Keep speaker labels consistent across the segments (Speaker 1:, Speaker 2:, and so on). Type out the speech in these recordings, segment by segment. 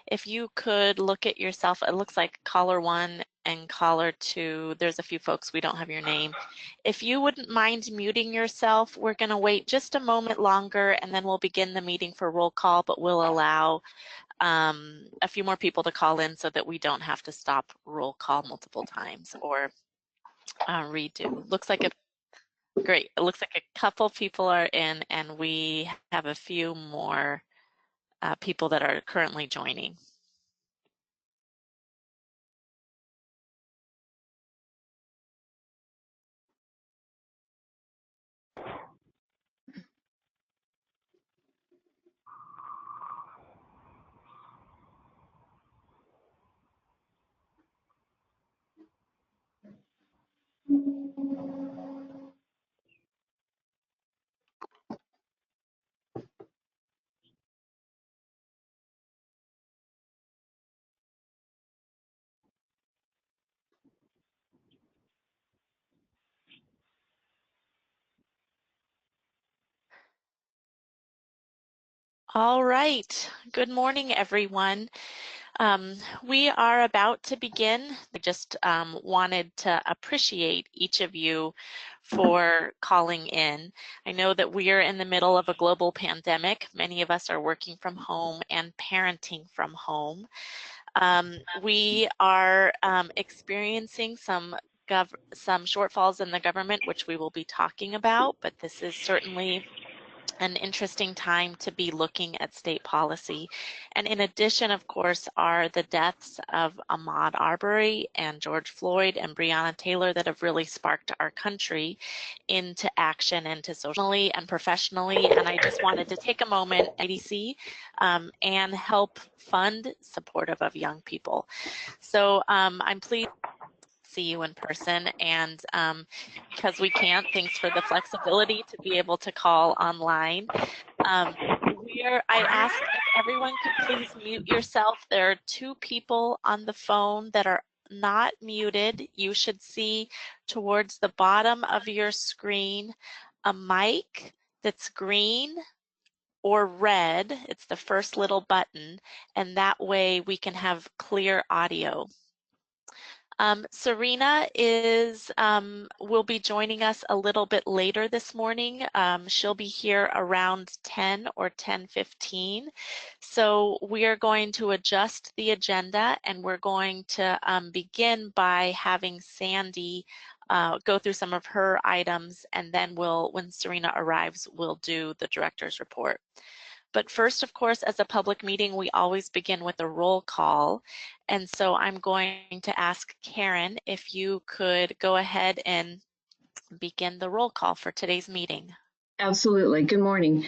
Speaker 1: If you could look at yourself, it looks like caller 1 and caller 2, there's a few folks, we don't have your name. If you wouldn't mind muting yourself, we're going to wait just a moment longer and then we'll begin the meeting for roll call, but we'll allow a few more people to call in so that we don't have to stop roll call multiple times or redo. Great. It looks like a couple people are in and we have a few more people that are currently joining. All right. Good morning, everyone. We are about to begin. I just wanted to appreciate each of you for calling in. I know that we are in the middle of a global pandemic. Many of us are working from home and parenting from home. We are experiencing some shortfalls in the government, which we will be talking about, but this is certainly an interesting time to be looking at state policy. And in addition, of course, are the deaths of Ahmaud Arbery and George Floyd and Breonna Taylor that have really sparked our country into action and to socially and professionally. And I just wanted to take a moment, IDC, and help fund supportive of young people. So I'm pleased see you in person, and because we can't, thanks for the flexibility to be able to call online. I asked if everyone could please mute yourself. There are 2 people on the phone that are not muted. You should see towards the bottom of your screen a mic that's green or red. It's the first little button, and that way we can have clear audio. Serena will be joining us a little bit later this morning. She'll be here around 10 or 10:15. So we are going to adjust the agenda and we're going to begin by having Sandy go through some of her items, and then when Serena arrives, we'll do the director's report. But first, of course, as a public meeting, we always begin with a roll call. And so I'm going to ask Karen if you could go ahead and begin the roll call for today's meeting.
Speaker 2: Absolutely. Good morning.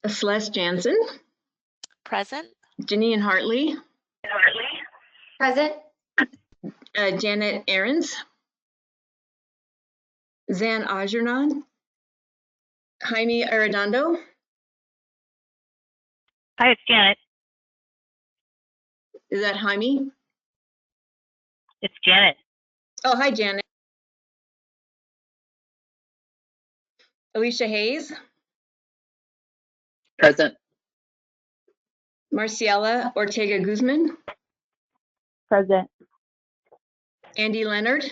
Speaker 2: Celeste Jansen.
Speaker 1: Present.
Speaker 2: Janine Hartley.
Speaker 3: Present.
Speaker 2: Janet Ahrens. Zan Ajernon. Jaime Arredondo.
Speaker 4: Hi, it's Janet.
Speaker 2: Is that Jaime?
Speaker 4: It's Janet.
Speaker 2: Oh, hi, Janet. Alicia Hayes.
Speaker 5: Present.
Speaker 2: Marciela Ortega Guzman.
Speaker 4: Present.
Speaker 2: Andy Leonard.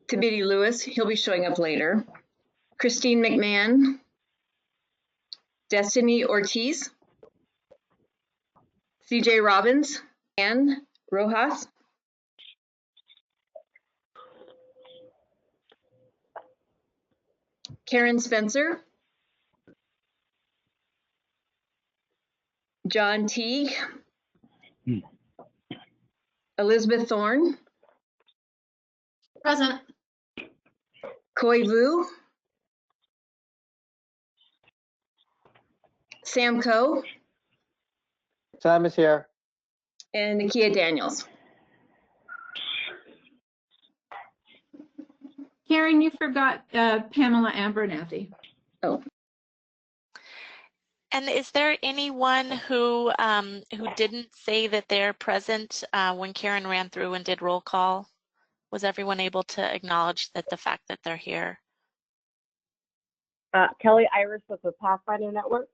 Speaker 2: Tabitha Lewis, he'll be showing up later. Christine McMahon. Destiny Ortiz. CJ Robbins. Ann Rojas. Karen Spencer. John Teague. Elizabeth Thorne.
Speaker 3: Present.
Speaker 2: Koi Vu. Sam Coe.
Speaker 5: Sam is here.
Speaker 2: And Nakia Daniels.
Speaker 6: Karen, you forgot Pamela Abernathy.
Speaker 2: Oh.
Speaker 1: And is there anyone who didn't say that they're present when Karen ran through and did roll call? Was everyone able to acknowledge that the fact that they're here?
Speaker 7: Kelly Iris with the Pathfinder Network.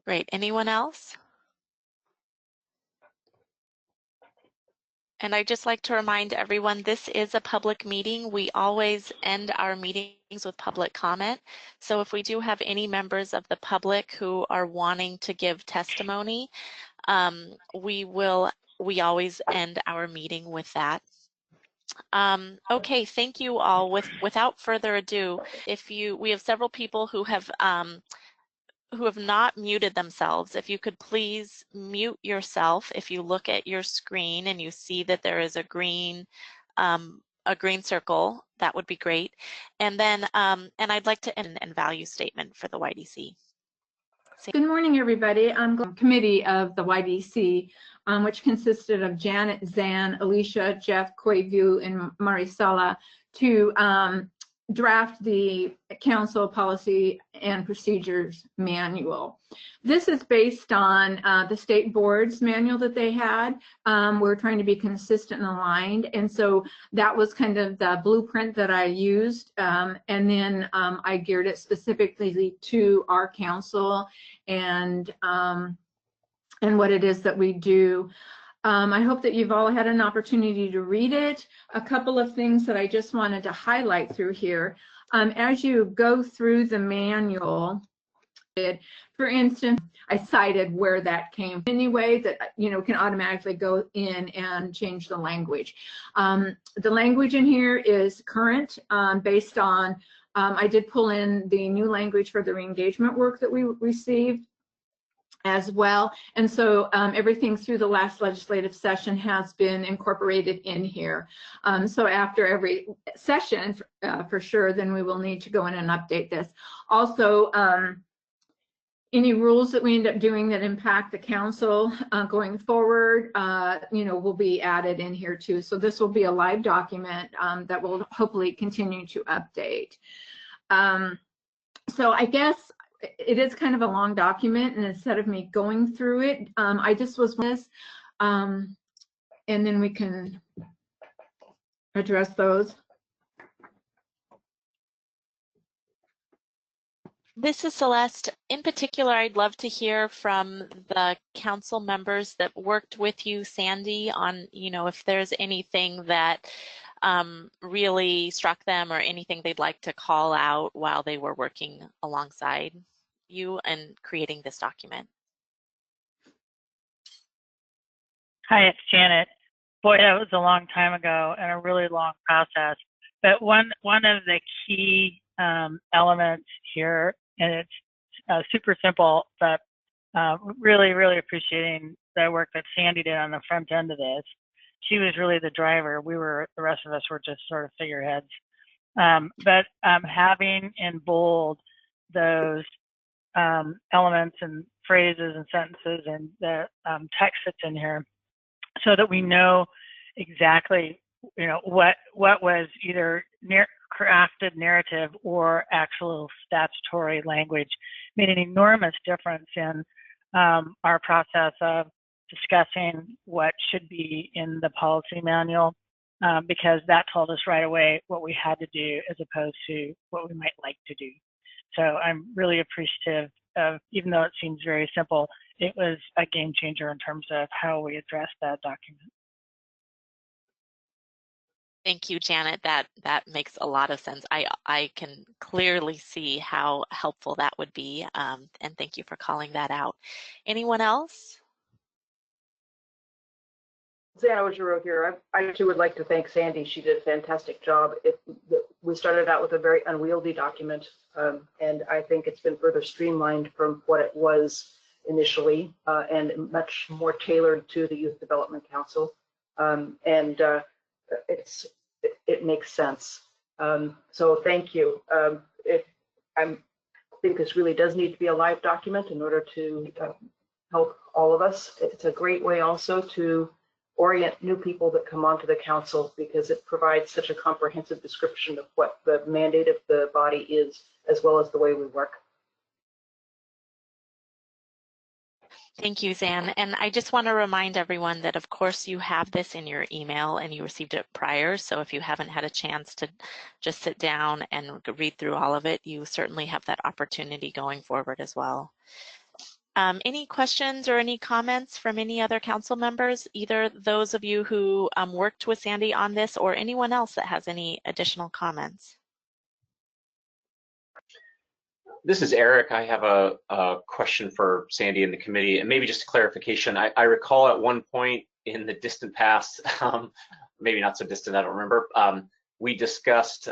Speaker 1: Great. Anyone else? And I'd just like to remind everyone, this is a public meeting. We always end our meetings with public comment. So if we do have any members of the public who are wanting to give testimony, we always end our meeting with that. Okay, thank you all. Without further ado, we have several people who have not muted themselves. If you could please mute yourself. If you look at your screen and you see that there is a green circle, that would be great. And then, and I'd like to end a value statement for the YDC.
Speaker 6: Good morning, everybody. I'm the committee of the YDC, which consisted of Janet, Zan, Alicia, Jeff, Koivu, and Marisela, to draft the Council Policy and Procedures Manual. This is based on the state board's manual that they had. We're trying to be consistent and aligned, and so that was kind of the blueprint that I used, and then I geared it specifically to our council and what it is that we do. I hope that you've all had an opportunity to read it. A couple of things that I just wanted to highlight through here. As you go through the manual, for instance, I cited where that came anyway, that can automatically go in and change the language. The language in here is current, based on, I did pull in the new language for the re-engagement work that we received as well. And so everything through the last legislative session has been incorporated in here. So after every session, for sure, then we will need to go in and update this. Also, any rules that we end up doing that impact the council going forward, will be added in here too. So this will be a live document that will hopefully continue to update. So I guess it is kind of a long document, and instead of me going through it, I just was this, and then we can address those.
Speaker 1: This is Celeste. In particular, I'd love to hear from the council members that worked with you, Sandy, on, if there's anything that really struck them or anything they'd like to call out while they were working alongside you and creating this document.
Speaker 4: Hi, it's Janet. Boy, that was a long time ago and a really long process. But one of the key elements here, and it's super simple, but really, really appreciating the work that Sandy did on the front end of this. She was really the driver. The rest of us were just sort of figureheads. But having in bold those elements and phrases and sentences and the text that's in here, so that we know exactly, what was either crafted narrative or actual statutory language, made an enormous difference in our process of discussing what should be in the policy manual, because that told us right away what we had to do as opposed to what we might like to do. So I'm really appreciative of, even though it seems very simple, it was a game changer in terms of how we addressed that document.
Speaker 1: Thank you, Janet. That makes a lot of sense. I can clearly see how helpful that would be, and thank you for calling that out. Anyone else?
Speaker 8: Zana Ojiro here. I too would like to thank Sandy. She did a fantastic job. We started out with a very unwieldy document, and I think it's been further streamlined from what it was initially, and much more tailored to the Youth Development Council. It makes sense. So thank you. I think this really does need to be a live document in order to help all of us. It's a great way also to orient new people that come onto the council, because it provides such a comprehensive description of what the mandate of the body is, as well as the way we work.
Speaker 1: Thank you, Zan. And I just want to remind everyone that, of course, you have this in your email and you received it prior. So if you haven't had a chance to just sit down and read through all of it, you certainly have that opportunity going forward as well. Any questions or any comments from any other council members, either those of you who worked with Sandy on this or anyone else that has any additional comments?
Speaker 9: This is Eric. I have a question for Sandy and the committee, and maybe just a clarification. I recall at one point in the distant past, maybe not so distant, I don't remember, we discussed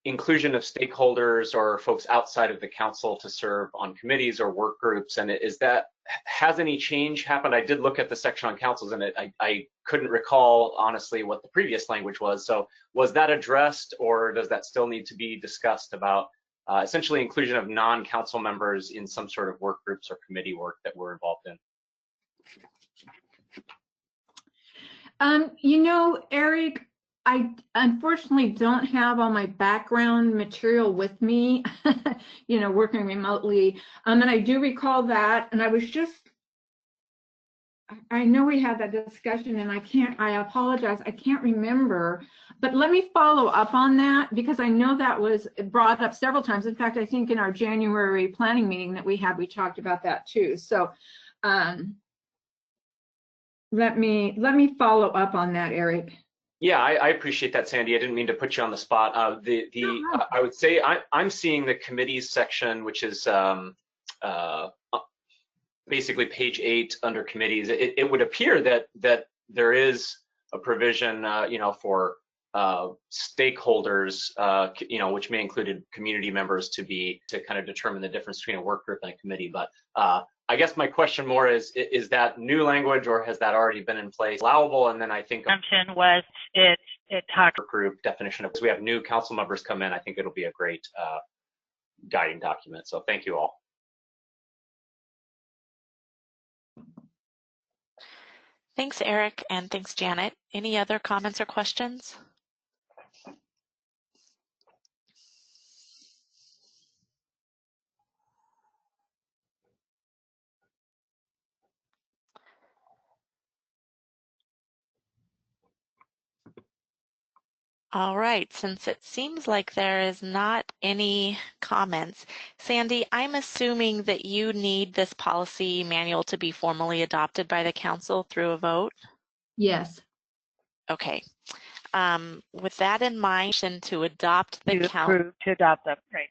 Speaker 9: inclusion of stakeholders or folks outside of the council to serve on committees or work groups. And has any change happened? I did look at the section on councils and I couldn't recall honestly what the previous language was. So was that addressed, or does that still need to be discussed about essentially inclusion of non-council members in some sort of work groups or committee work that we're involved in?
Speaker 6: You know, Eric, I unfortunately don't have all my background material with me, you know, working remotely. And I do recall that, and I know we had that discussion and I apologize, I can't remember, but let me follow up on that because I know that was brought up several times. In fact, I think in our January planning meeting that we had, we talked about that too. So let me follow up on that, Eric.
Speaker 9: Yeah, I appreciate that, Sandy. I didn't mean to put you on the spot. I would say I'm seeing the committees section, which is basically page 8 under committees. It would appear that there is a provision, you know, for stakeholders, you know, which may include community members to kind of determine the difference between a work group and a committee. But I guess my question more is that new language, or has that already been in place allowable? And then I think
Speaker 4: Assumption was it talked
Speaker 9: group definition of, as we have new council members come in, I think it'll be a great guiding document. So thank you all.
Speaker 1: Thanks, Eric, and thanks, Janet. Any other comments or questions? All right, since it seems like there is not any comments, Sandy, I'm assuming that you need this policy manual to be formally adopted by the council through a vote?
Speaker 6: Yes.
Speaker 1: Okay. With that in mind, to adopt the
Speaker 4: to adopt the right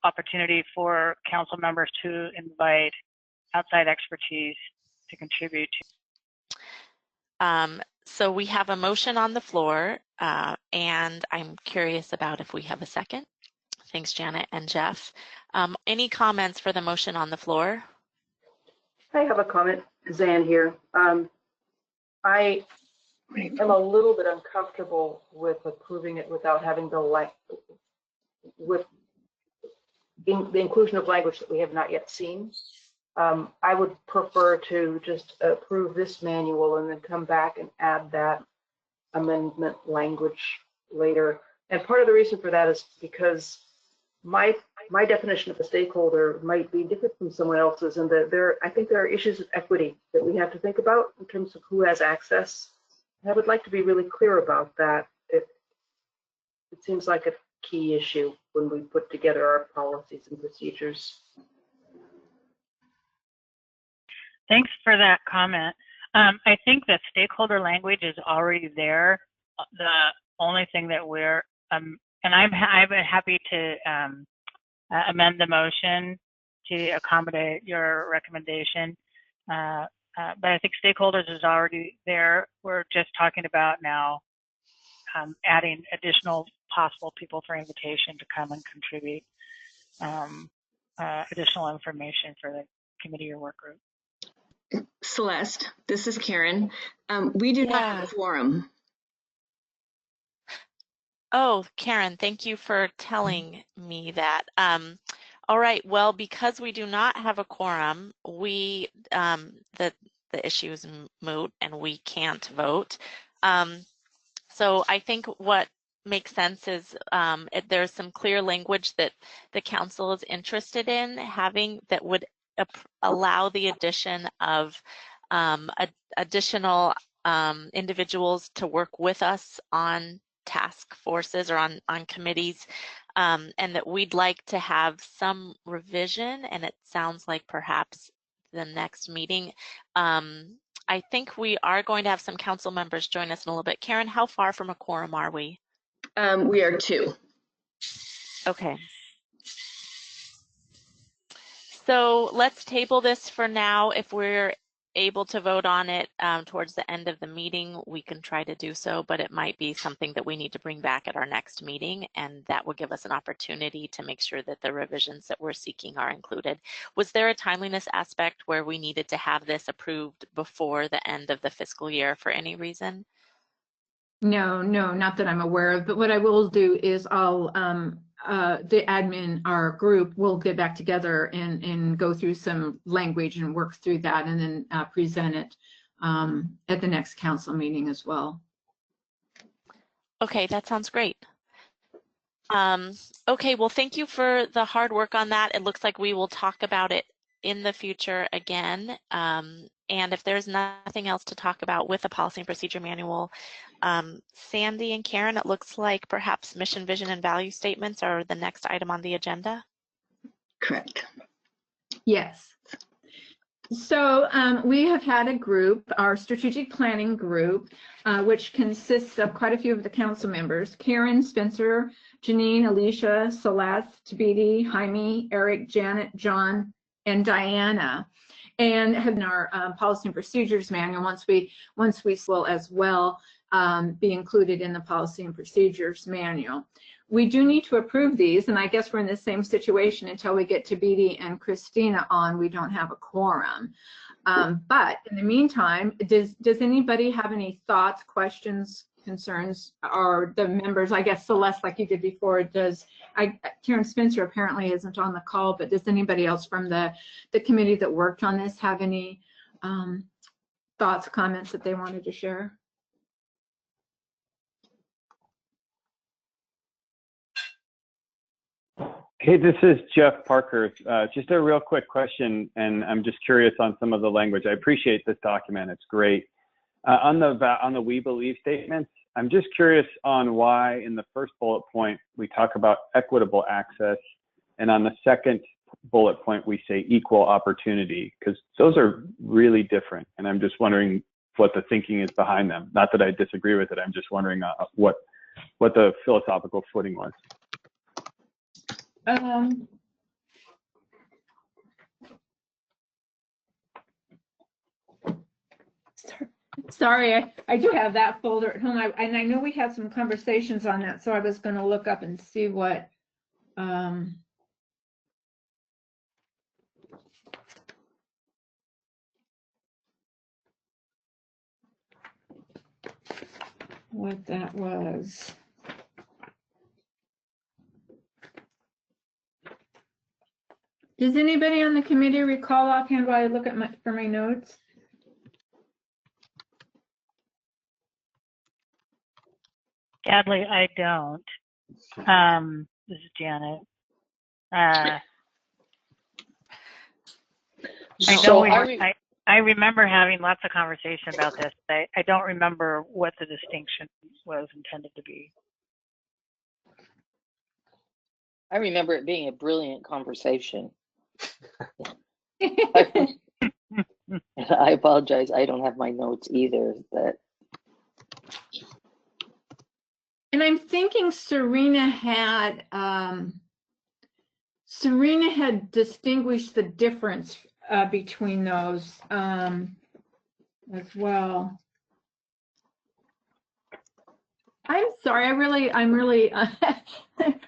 Speaker 4: opportunity for council members to invite outside expertise to contribute to.
Speaker 1: So we have a motion on the floor, and I'm curious about if we have a second. Thanks, Janet and Jeff. Any comments for the motion on the floor?
Speaker 8: I have a comment, Zan here. I am a little bit uncomfortable with approving it without having the inclusion of language that we have not yet seen. I would prefer to just approve this manual and then come back and add that amendment language later. And part of the reason for that is because my definition of a stakeholder might be different from someone else's, and that I think there are issues of equity that we have to think about in terms of who has access. And I would like to be really clear about that. It seems like a key issue when we put together our policies and procedures.
Speaker 4: Thanks for that comment. I think that stakeholder language is already there. The only thing that we're, and I'm happy to amend the motion to accommodate your recommendation. But I think stakeholders is already there. We're just talking about now adding additional possible people for invitation to come and contribute additional information for the committee or work group.
Speaker 2: Celeste, this is Karen. We do not have a quorum.
Speaker 1: Oh, Karen, thank you for telling me that. All right, well, because we do not have a quorum, the issue is moot and we can't vote. So I think what makes sense is there's some clear language that the council is interested in having that would allow the addition of additional individuals to work with us on task forces or on committees, and that we'd like to have some revision, and it sounds like perhaps the next meeting. I think we are going to have some council members join us in a little bit. Karen, how far from a quorum are we?
Speaker 2: We are 2.
Speaker 1: Okay. So let's table this for now. If we're able to vote on it towards the end of the meeting, we can try to do so, but it might be something that we need to bring back at our next meeting, and that will give us an opportunity to make sure that the revisions that we're seeking are included. Was there a timeliness aspect where we needed to have this approved before the end of the fiscal year for any reason?
Speaker 6: No, not that I'm aware of, but what I will do is I'll, the admin, our group, will get back together and go through some language and work through that, and then present it at the next council meeting as well.
Speaker 1: Okay, that sounds great. Okay, well, thank you for the hard work on that. It looks like we will talk about it in the future again. And if there's nothing else to talk about with the policy and procedure manual, Sandy and Karen, it looks like perhaps mission, vision, and value statements are the next item on the agenda.
Speaker 2: Correct.
Speaker 6: Yes. So we have had a group, our strategic planning group, which consists of quite a few of the council members: Karen, Spencer, Janine, Alicia, Celeste, Beatty, Jaime, Eric, Janet, John, and Diana, and have in our policy and procedures manual. Once we will as well be included in the policy and procedures manual. We do need to approve these, and I guess we're in the same situation until we get to Beatty and Christina on. We don't have a quorum. But in the meantime, does anybody have any thoughts, questions, concerns, or the members? I guess Celeste, like you did before, Karen Spencer apparently isn't on the call, but does anybody else from the committee that worked on this have any thoughts, comments that they wanted to share?
Speaker 10: Hey, this is Jeff Parker. Just a real quick question, and I'm just curious on some of the language. I appreciate this document; it's great. On the we believe statements, I'm just curious on why in the first bullet point we talk about equitable access, and on the second bullet point we say equal opportunity, because those are really different, and I'm just wondering what the thinking is behind them. Not that I disagree with it. I'm just wondering what the philosophical footing was.
Speaker 6: Sorry, I do have that folder at home, and I know we had some conversations on that, so I was going to look up and see what that was. Does anybody on the committee recall offhand while I look at my notes?
Speaker 4: Sadly, I don't. This is Janet. I remember having lots of conversation about this. I don't remember what the distinction was intended to be.
Speaker 11: I remember it being a brilliant conversation. I apologize. I don't have my notes either. But
Speaker 6: and I'm thinking Serena had distinguished the difference between those as well. I'm sorry. I'm really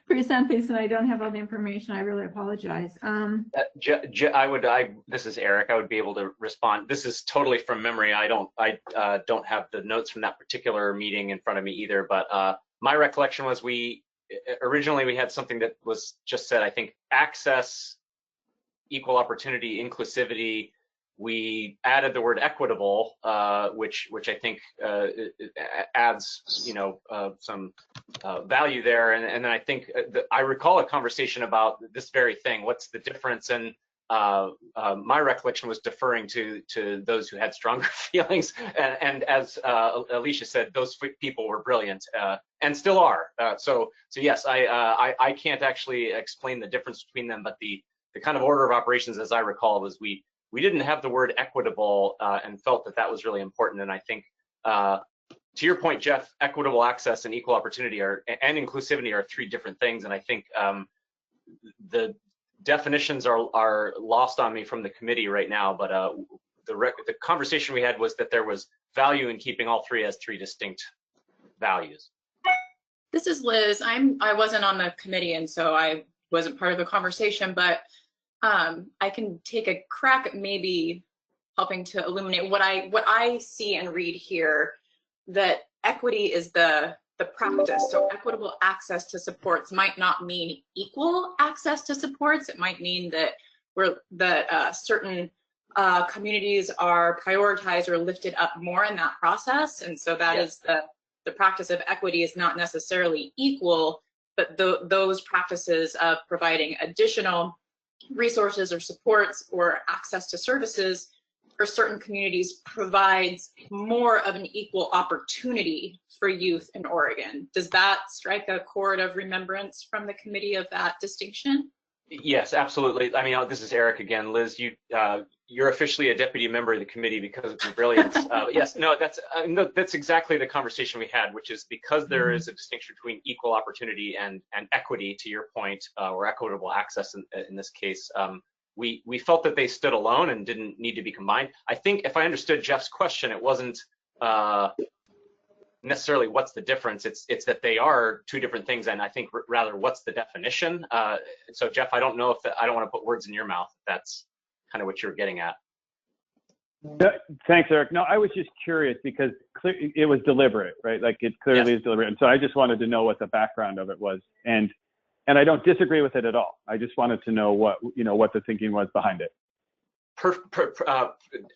Speaker 6: present these and I don't have all the information. I really apologize.
Speaker 9: This is Eric. I would be able to respond. This is totally from memory. I don't have the notes from that particular meeting in front of me either. But my recollection was originally we had something that was just said. I think access, equal opportunity, inclusivity we added the word equitable, which I think adds, some value there. And then I think I recall a conversation about this very thing. What's the difference? And my recollection was deferring to those who had stronger feelings. And as Alicia said, those people were brilliant and still are. So yes, I can't actually explain the difference between them, but the kind of order of operations, as I recall, was we didn't have the word equitable and felt that was really important. And I think, to your point, Jeff, equitable access and equal opportunity and inclusivity are three different things. And I think the definitions are lost on me from the committee right now. But the conversation we had was that there was value in keeping all three as three distinct values.
Speaker 3: This is Liz. I wasn't on the committee, and so I wasn't part of the conversation, but I can take a crack at maybe helping to illuminate what I see and read here, that equity is the practice. So equitable access to supports might not mean equal access to supports. It might mean that certain communities are prioritized or lifted up more in that process. And so that is the practice of equity is not necessarily equal, but those practices of providing additional resources or supports or access to services for certain communities provides more of an equal opportunity for youth in Oregon. Does that strike a chord of remembrance from the committee of that distinction?
Speaker 9: Yes, absolutely. I mean, this is Eric again. Liz, you're officially a deputy member of the committee because of your brilliance. Yes, no, that's exactly the conversation we had, which is because there is a distinction between equal opportunity and equity, to your point, or equitable access in this case. We felt that they stood alone and didn't need to be combined. I think if I understood Jeff's question, it wasn't necessarily what's the difference. It's that they are two different things, and I think rather what's the definition. So Jeff, I don't know if I don't want to put words in your mouth. If that's kind of what you're getting at.
Speaker 10: Thanks, Eric. No, I was just curious because it was deliberate, right? Like it clearly is deliberate, and so I just wanted to know what the background of it was, and I don't disagree with it at all. I just wanted to know what the thinking was behind it.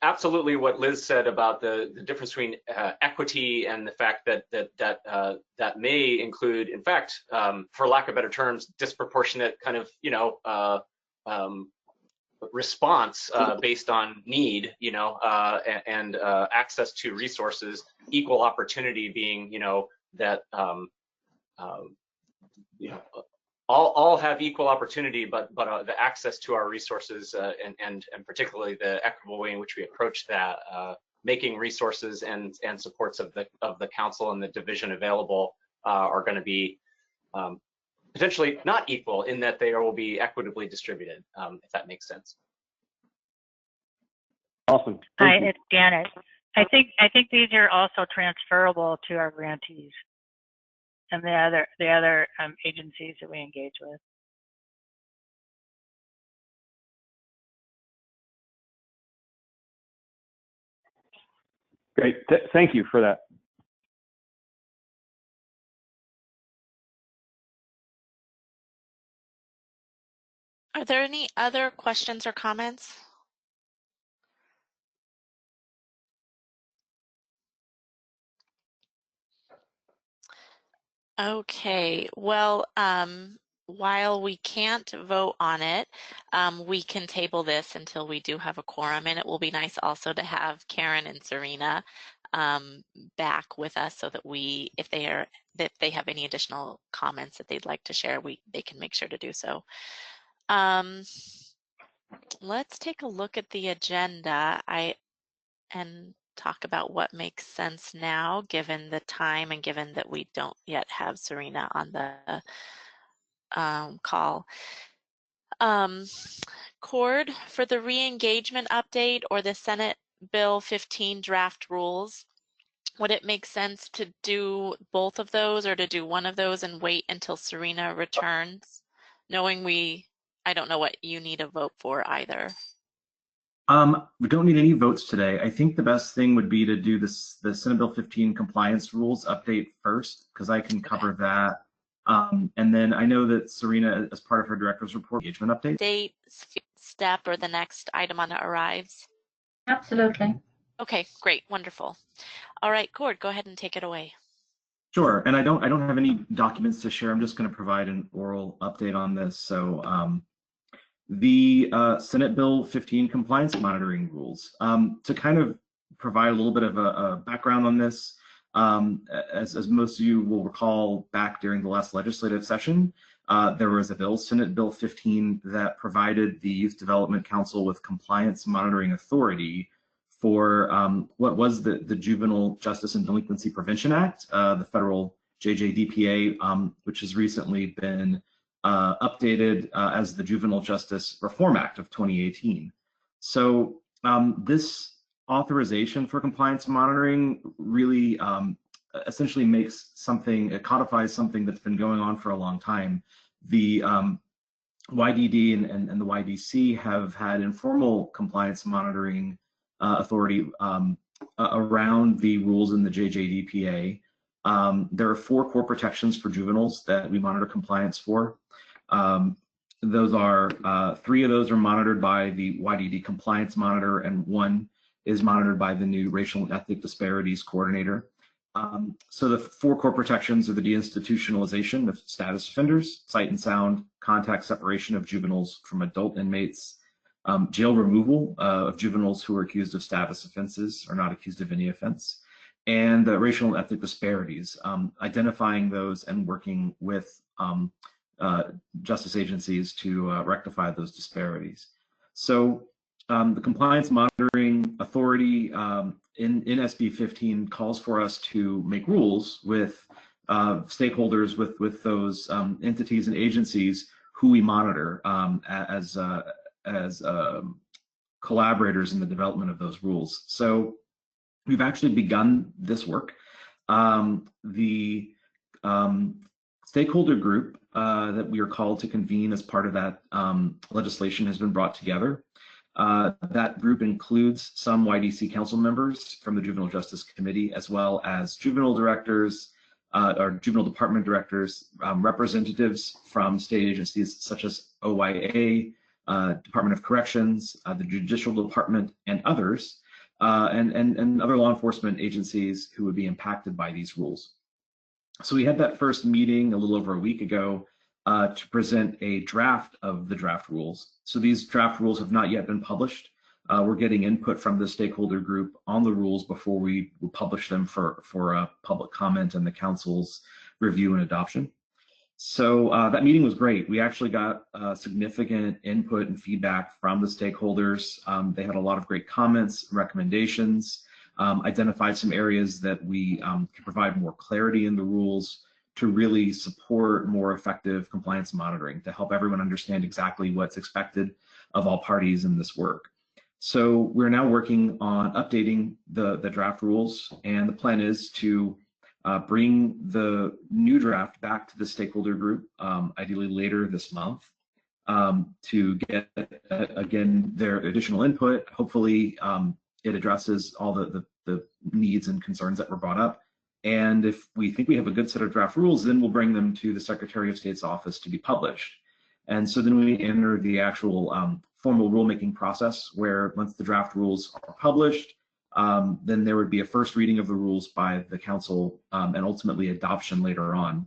Speaker 9: Absolutely, what Liz said about the difference between equity and the fact that may include, in fact, for lack of better terms, disproportionate kind of response based on need, and access to resources. Equal opportunity being, that all have equal opportunity, but the access to our resources and particularly the equitable way in which we approach that, making resources and supports of the council and the division available are going to be potentially not equal in that they will be equitably distributed, if that makes sense.
Speaker 10: Awesome.
Speaker 4: Hi, it's Janet. I think these are also transferable to our grantees and the other agencies that we engage with.
Speaker 10: Great. Thank you for that.
Speaker 1: Are there any other questions or comments? Okay, well, while we can't vote on it, we can table this until we do have a quorum, and it will be nice also to have Karen and Serena back with us so that if they have any additional comments that they'd like to share, they can make sure to do so. Let's take a look at the agenda and talk about what makes sense now, given the time and given that we don't yet have Serena on the call. Cord, for the re-engagement update or the Senate Bill 15 draft rules, would it make sense to do both of those or to do one of those and wait until Serena returns, knowing I don't know what you need a vote for either?
Speaker 12: We don't need any votes today. I think the best thing would be to do the Senate Bill 15 compliance rules update first, because I can cover that. And then I know that Serena, as part of her director's report, engagement update.
Speaker 1: Date, step, or the next item on it arrives.
Speaker 6: Absolutely.
Speaker 1: Okay, great, wonderful. All right, Cord, go ahead and take it away.
Speaker 12: Sure, and I don't have any documents to share. I'm just going to provide an oral update on this. So the Senate Bill 15 compliance monitoring rules. To kind of provide a little bit of a background on this, as most of you will recall, back during the last legislative session, there was a bill, Senate Bill 15, that provided the Youth Development Council with compliance monitoring authority for what was the Juvenile Justice and Delinquency Prevention Act, the federal JJDPA, which has recently been updated as the Juvenile Justice Reform Act of 2018. So this authorization for compliance monitoring really essentially makes something, it codifies something that's been going on for a long time. The YDD and the YDC have had informal compliance monitoring authority around the rules in the JJDPA. There are 4 core protections for juveniles that we monitor compliance for. Those are 3 of those are monitored by the YDD compliance monitor, and 1 is monitored by the new racial and ethnic disparities coordinator. So the 4 core protections are the deinstitutionalization of status offenders, sight and sound, contact separation of juveniles from adult inmates, jail removal of juveniles who are accused of status offenses or not accused of any offense, and racial and ethnic disparities, identifying those and working with justice agencies to rectify those disparities. So the compliance monitoring authority in SB 15 calls for us to make rules with stakeholders, with those entities and agencies who we monitor as collaborators in the development of those rules. So we've actually begun this work. The stakeholder group that we are called to convene as part of that legislation has been brought together. That group includes some YDC council members from the Juvenile Justice Committee, as well as juvenile directors or juvenile department directors, representatives from state agencies such as OYA, Department of Corrections, the Judicial Department, and others, and other law enforcement agencies who would be impacted by these rules. So we had that first meeting a little over a week ago to present a draft of the draft rules. So these draft rules have not yet been published. We're getting input from the stakeholder group on the rules before we publish them for public comment and the council's review and adoption. So that meeting was great. We actually got significant input and feedback from the stakeholders. They had a lot of great comments, recommendations, identified some areas that we can provide more clarity in the rules to really support more effective compliance monitoring, to help everyone understand exactly what's expected of all parties in this work. So we're now working on updating the draft rules, and the plan is to bring the new draft back to the stakeholder group, ideally later this month, to get, again, their additional input. Hopefully, it addresses all the needs and concerns that were brought up. And if we think we have a good set of draft rules, then we'll bring them to the Secretary of State's office to be published. And so then we enter the actual formal rulemaking process, where once the draft rules are published, then there would be a first reading of the rules by the council and ultimately adoption later on.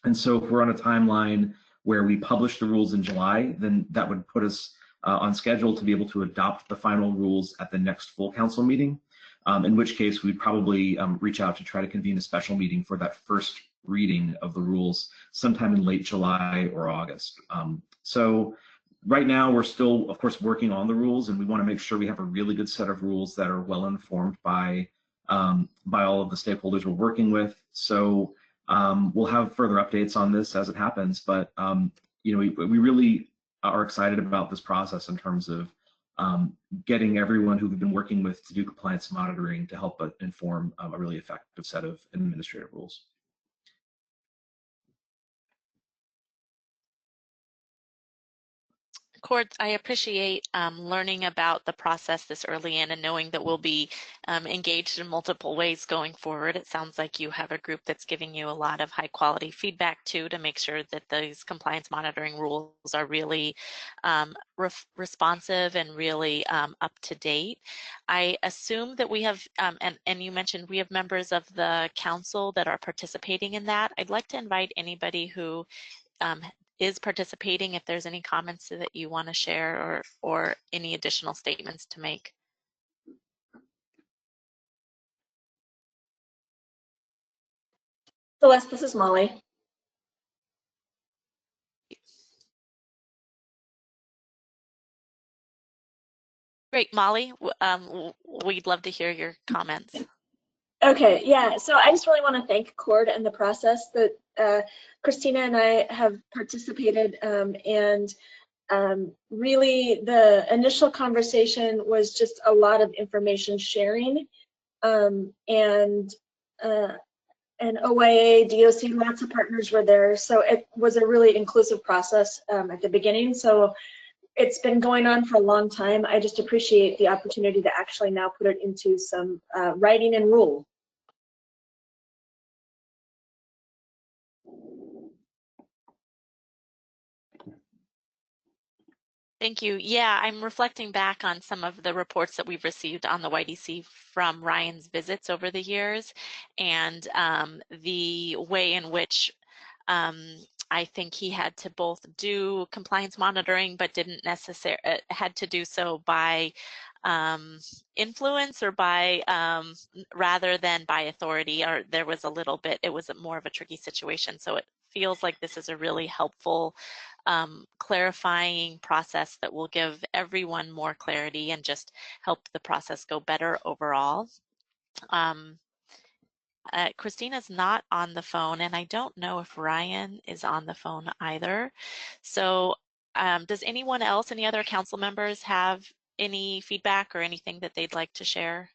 Speaker 12: And so if we're on a timeline where we publish the rules in July, then that would put us on schedule to be able to adopt the final rules at the next full council meeting, in which case we'd probably reach out to try to convene a special meeting for that first reading of the rules sometime in late July or August. So right now we're still, of course, working on the rules, and we want to make sure we have a really good set of rules that are well informed by all of the stakeholders we're working with. So we'll have further updates on this as it happens, but you know, we really are excited about this process in terms of getting everyone who we've been working with to do compliance monitoring to help inform a really effective set of administrative rules.
Speaker 1: Cord, I appreciate learning about the process this early in and knowing that we'll be engaged in multiple ways going forward. It sounds like you have a group that's giving you a lot of high quality feedback too, to make sure that these compliance monitoring rules are really responsive and really up to date. I assume that we have, and you mentioned we have members of the council that are participating in that. I'd like to invite anybody who is participating, if there's any comments that you want to share or any additional statements to make.
Speaker 13: Celeste, this is Molly.
Speaker 1: Great, Molly. We'd love to hear your comments.
Speaker 13: Okay, yeah, so I just really want to thank Cord and the process that Christina and I have participated and really the initial conversation was just a lot of information sharing and OIA, DOC, lots of partners were there. So it was a really inclusive process at the beginning. So it's been going on for a long time. I just appreciate the opportunity to actually now put it into some writing and rule.
Speaker 1: Thank you. Yeah, I'm reflecting back on some of the reports that we've received on the YDC from Ryan's visits over the years, and the way in which I think he had to both do compliance monitoring, but didn't necessarily had to do so by influence or by rather than by authority, or there was a little bit, it was more of a tricky situation. So it feels like this is a really helpful clarifying process that will give everyone more clarity and just help the process go better overall. Christina's not on the phone, and I don't know if Ryan is on the phone either. So does anyone else, any other council members have any feedback or anything that they'd like to share?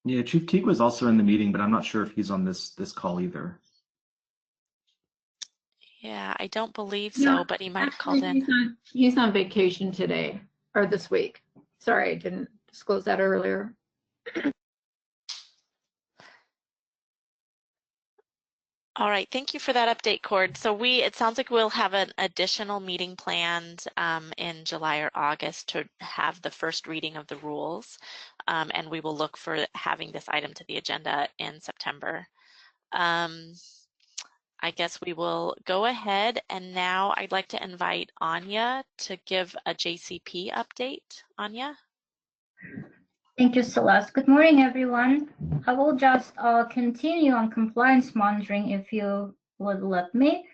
Speaker 12: Yeah, Chief Teague was also in the meeting, but I'm not sure if he's on this call either.
Speaker 1: Yeah, I don't believe so, but he might have called in.
Speaker 6: He's on vacation today or this week. Sorry, I didn't disclose that earlier.
Speaker 1: All right, thank you for that update, Cord. So it sounds like we'll have an additional meeting planned in July or August to have the first reading of the rules, and we will look for having this item to the agenda in September. I guess we will go ahead, and now I'd like to invite Anya to give a JCP update. Anya?
Speaker 14: Thank you, Celeste. Good morning, everyone. I will just continue on compliance monitoring if you would let me.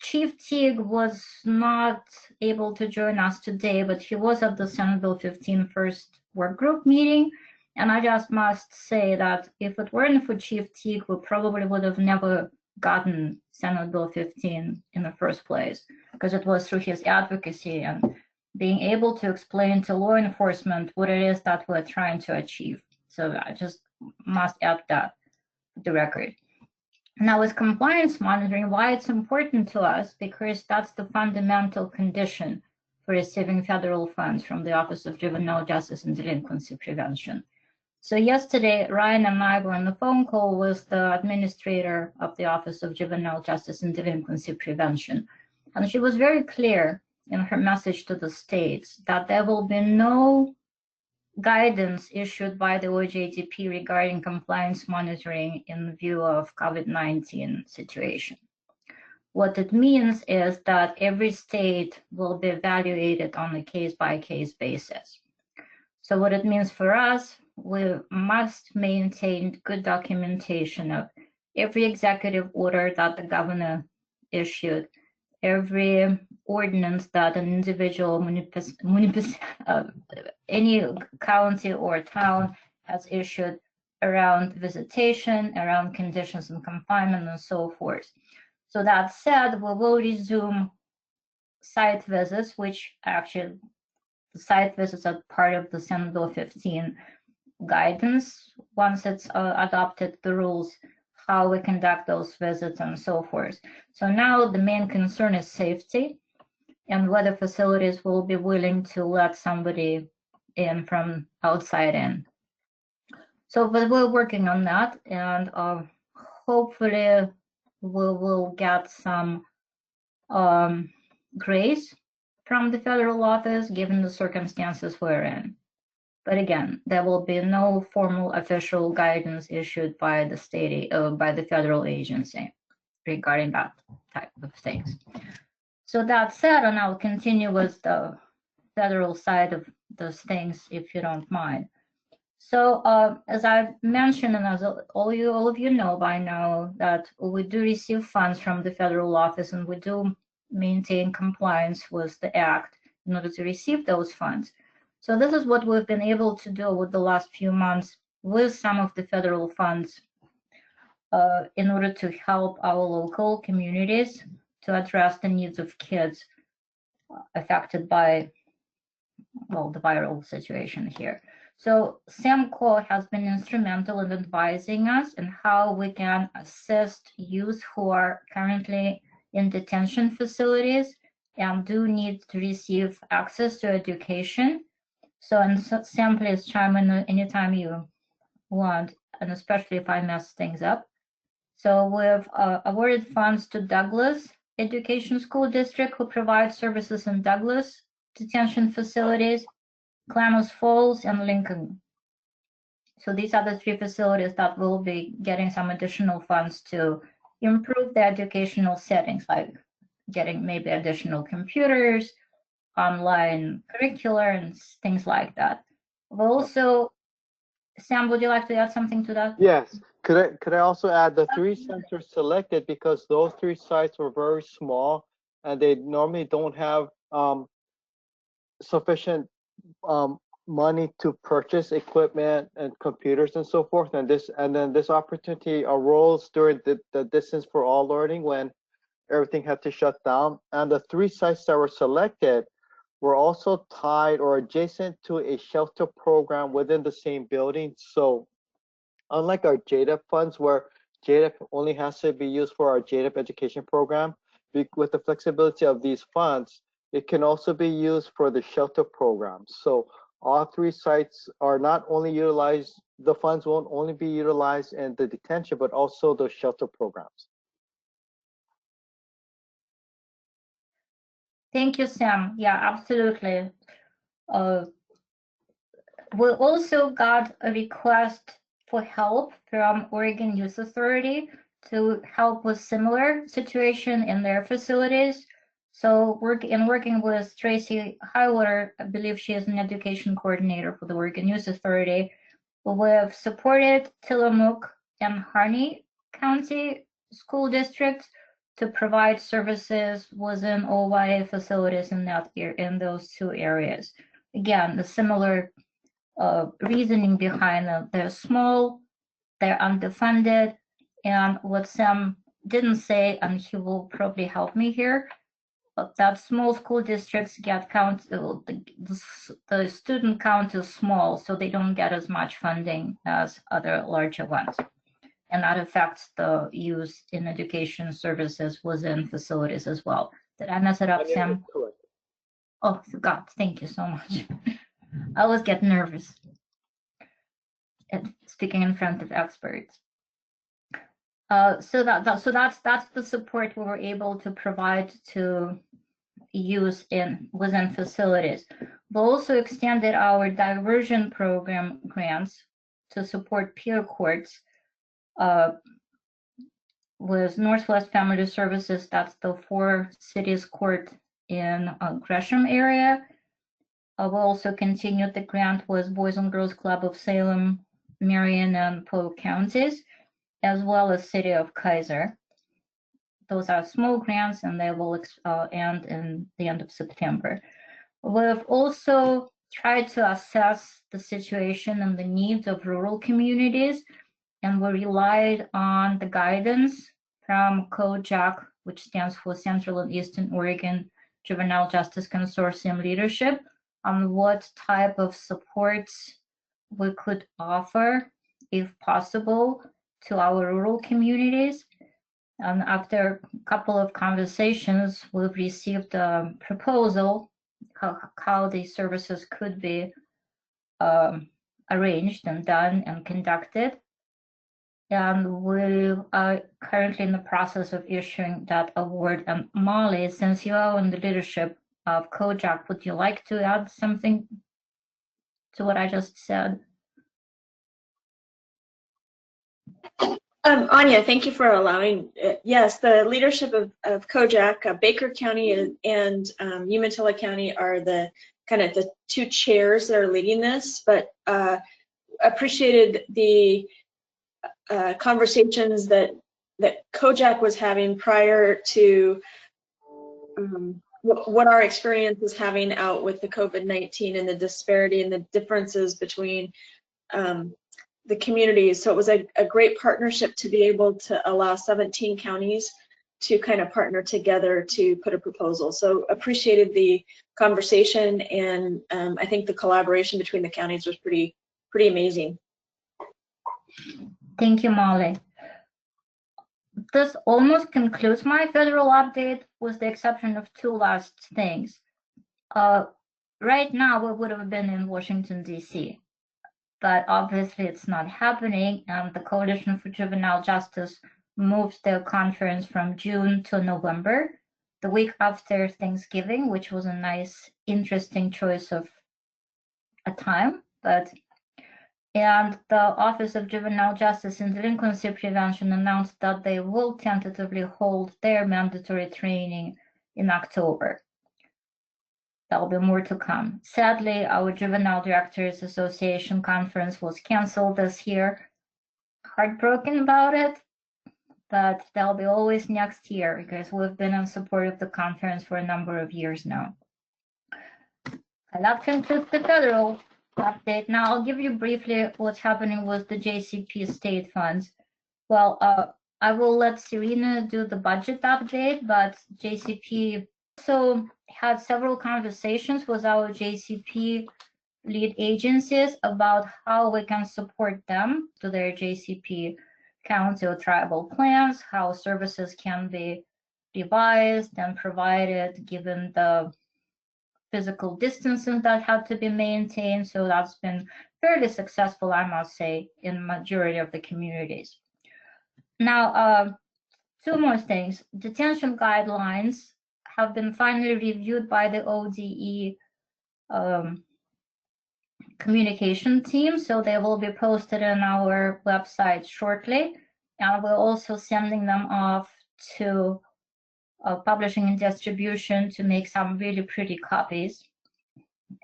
Speaker 14: Chief Teague was not able to join us today, but he was at the Senate Bill 15 first work group meeting. And I just must say that if it weren't for Chief Teague, we probably would have never gotten Senate Bill 15 in the first place, because it was through his advocacy and being able to explain to law enforcement what it is that we're trying to achieve. So I just must add that to the record. Now, with compliance monitoring, why it's important to us, because that's the fundamental condition for receiving federal funds from the Office of Juvenile Justice and Delinquency Prevention. So yesterday, Ryan and I were on the phone call with the administrator of the Office of Juvenile Justice and Delinquency Prevention. And she was very clear in her message to the states that there will be no guidance issued by the OJDP regarding compliance monitoring in view of COVID-19 situation. What it means is that every state will be evaluated on a case-by-case basis. So what it means for us, we must maintain good documentation of every executive order that the governor issued, every ordinance that an individual any county or town has issued around visitation, around conditions and confinement, and so forth. So that said, we will resume site visits, which actually the site visits are part of the Senate Bill 15 guidance once it's adopted the rules. how we conduct those visits and so forth. So now the main concern is safety and whether facilities will be willing to let somebody in from outside in. So, but we're working on that, and hopefully we will get some grace from the federal office given the circumstances we're in. But again, there will be no formal official guidance issued by the state, by the federal agency regarding that type of things. So that said, and I'll continue with the federal side of those things, if you don't mind. So as I've mentioned, and as all of you know by now, that we do receive funds from the federal office, and we do maintain compliance with the act in order to receive those funds. So this is what we've been able to do with the last few months with some of the federal funds in order to help our local communities to address the needs of kids affected by, well, the viral situation here. So SAMCO has been instrumental in advising us on how we can assist youth who are currently in detention facilities and do need to receive access to education. So, and Sam, please chime in anytime you want, and especially if I mess things up. So we've awarded funds to Douglas Education School District, who provides services in Douglas detention facilities, Klamath Falls, and Lincoln. So these are the three facilities that will be getting some additional funds to improve the educational settings, like getting maybe additional computers, online curricular, and things like that. We'll also, Sam, would you like to add something to that?
Speaker 5: Yes. Could I also add the three sites were selected because those three sites were very small and they normally don't have sufficient money to purchase equipment and computers and so forth. And then this opportunity arose during the Distance for All learning when everything had to shut down. And the three sites that were selected were also tied or adjacent to a shelter program within the same building. So unlike our JDEP funds, where JDEP only has to be used for our JDEP education program, with the flexibility of these funds, it can also be used for the shelter program. So all three sites are not only utilized, the funds won't only be utilized in the detention, but also the shelter programs.
Speaker 14: Thank you, Sam. Yeah, absolutely. We also got a request for help from Oregon Youth Authority to help with similar situation in their facilities. So working with Tracy Highwater, I believe she is an education coordinator for the Oregon Youth Authority, we have supported Tillamook and Harney County school districts to provide services within OYA facilities in those two areas. Again, the similar reasoning behind them. They're small, they're underfunded, and what Sam didn't say, and he will probably help me here, but that small school districts get the student count is small, so they don't get as much funding as other larger ones. And that affects the use in education services within facilities as well. Did I mess it up, Sam?
Speaker 5: Correct.
Speaker 14: Oh, God, thank you so much. I always get nervous speaking in front of experts. So that's the support we were able to provide to use within facilities. We also extended our diversion program grants to support peer courts with Northwest Family Services. That's the 4 cities court in Gresham area. We'll also continued the grant with Boys and Girls Club of Salem, Marion, and Polk counties, as well as City of Kaiser. Those are small grants, and they will end in the end of September. We've also tried to assess the situation and the needs of rural communities, and we relied on the guidance from COJAC, which stands for Central and Eastern Oregon Juvenile Justice Consortium leadership, on what type of supports we could offer, if possible, to our rural communities. And after a couple of conversations, we've received a proposal how these services could be arranged and done and conducted. And we are currently in the process of issuing that award. And Molly, since you are in the leadership of Kojak, would you like to add something to what I just said?
Speaker 13: Anya, thank you for allowing. Yes, the leadership of Kojak, Baker County and Umatilla County are the kind of the two chairs that are leading this, but appreciated the conversations that Kojak was having prior to what our experience is having out with the COVID-19 and the disparity and the differences between the communities. So it was a great partnership to be able to allow 17 counties to kind of partner together to put a proposal. So appreciated the conversation, and I think the collaboration between the counties was pretty amazing.
Speaker 14: Thank you, Molly. This almost concludes my federal update, with the exception of two last things. Right now, we would have been in Washington, D.C., but obviously it's not happening, and the Coalition for Juvenile Justice moved their conference from June to November, the week after Thanksgiving, which was a nice, interesting choice of a time. And the Office of Juvenile Justice and Delinquency Prevention announced that they will tentatively hold their mandatory training in October. There will be more to come. Sadly, our Juvenile Directors Association conference was canceled this year. Heartbroken about it, but there'll be always next year, because we've been in support of the conference for a number of years now. And that concludes the federal update. Now I'll give you briefly what's happening with the JCP state funds. Well, I will let Serena do the budget update, but JCP also had several conversations with our JCP lead agencies about how we can support them to their JCP county or tribal plans, how services can be revised and provided given the physical distancing that had to be maintained. So that's been fairly successful, I must say, in majority of the communities. Now, two more things. Detention guidelines have been finally reviewed by the ODE communication team, so they will be posted on our website shortly, and we're also sending them off to publishing and distribution to make some really pretty copies.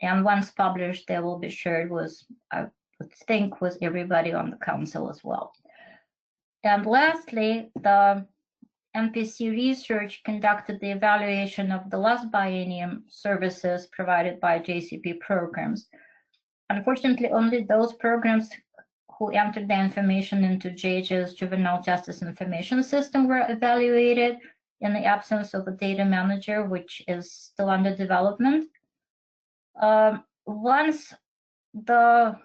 Speaker 14: And once published, they will be shared with, I would think, with everybody on the council as well. And lastly, the MPC research conducted the evaluation of the last biennium services provided by JCP programs. Unfortunately, only those programs who entered the information into JJ's Juvenile Justice Information System were evaluated in the absence of a data manager, which is still under development. Once the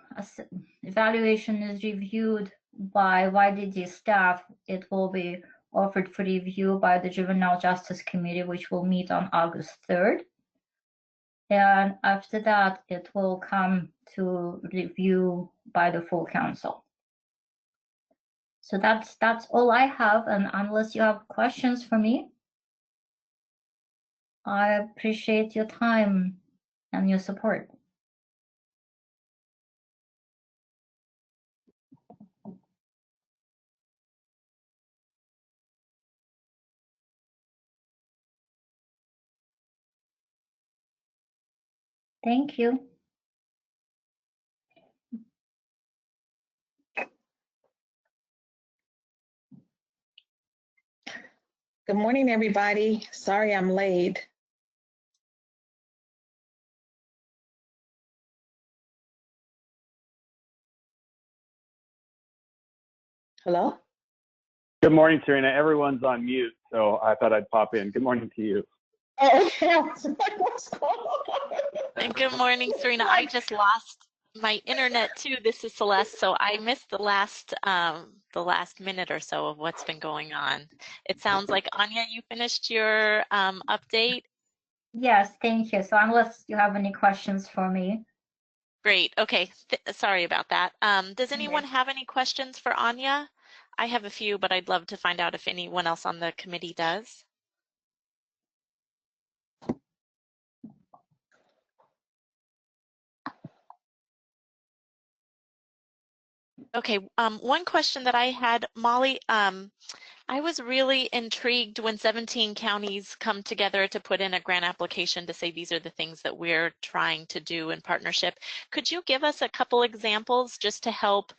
Speaker 14: evaluation is reviewed by YDD staff, it will be offered for review by the Juvenile Justice Committee, which will meet on August 3rd. And after that, it will come to review by the full council. So that's all I have, and unless you have questions for me, I appreciate your time and your support. Thank you.
Speaker 15: Good morning, everybody. Sorry I'm late. Hello?
Speaker 10: Good morning, Serena. Everyone's on mute, so I thought I'd pop in. Good morning to you.
Speaker 15: Oh, okay. I was like, what's going on?
Speaker 1: And good morning, Serena. I just lost my internet too. This is Celeste, so I missed the last minute or so of what's been going on. It sounds like Anya, you finished your update.
Speaker 14: Yes, thank you. So unless you have any questions for me.
Speaker 1: Great. Okay. Sorry about that. Does anyone have any questions for Anya? I have a few, but I'd love to find out if anyone else on the committee does. Okay. One question that I had, Molly, I was really intrigued when 17 counties come together to put in a grant application to say these are the things that we're trying to do in partnership. Could you give us a couple examples just to help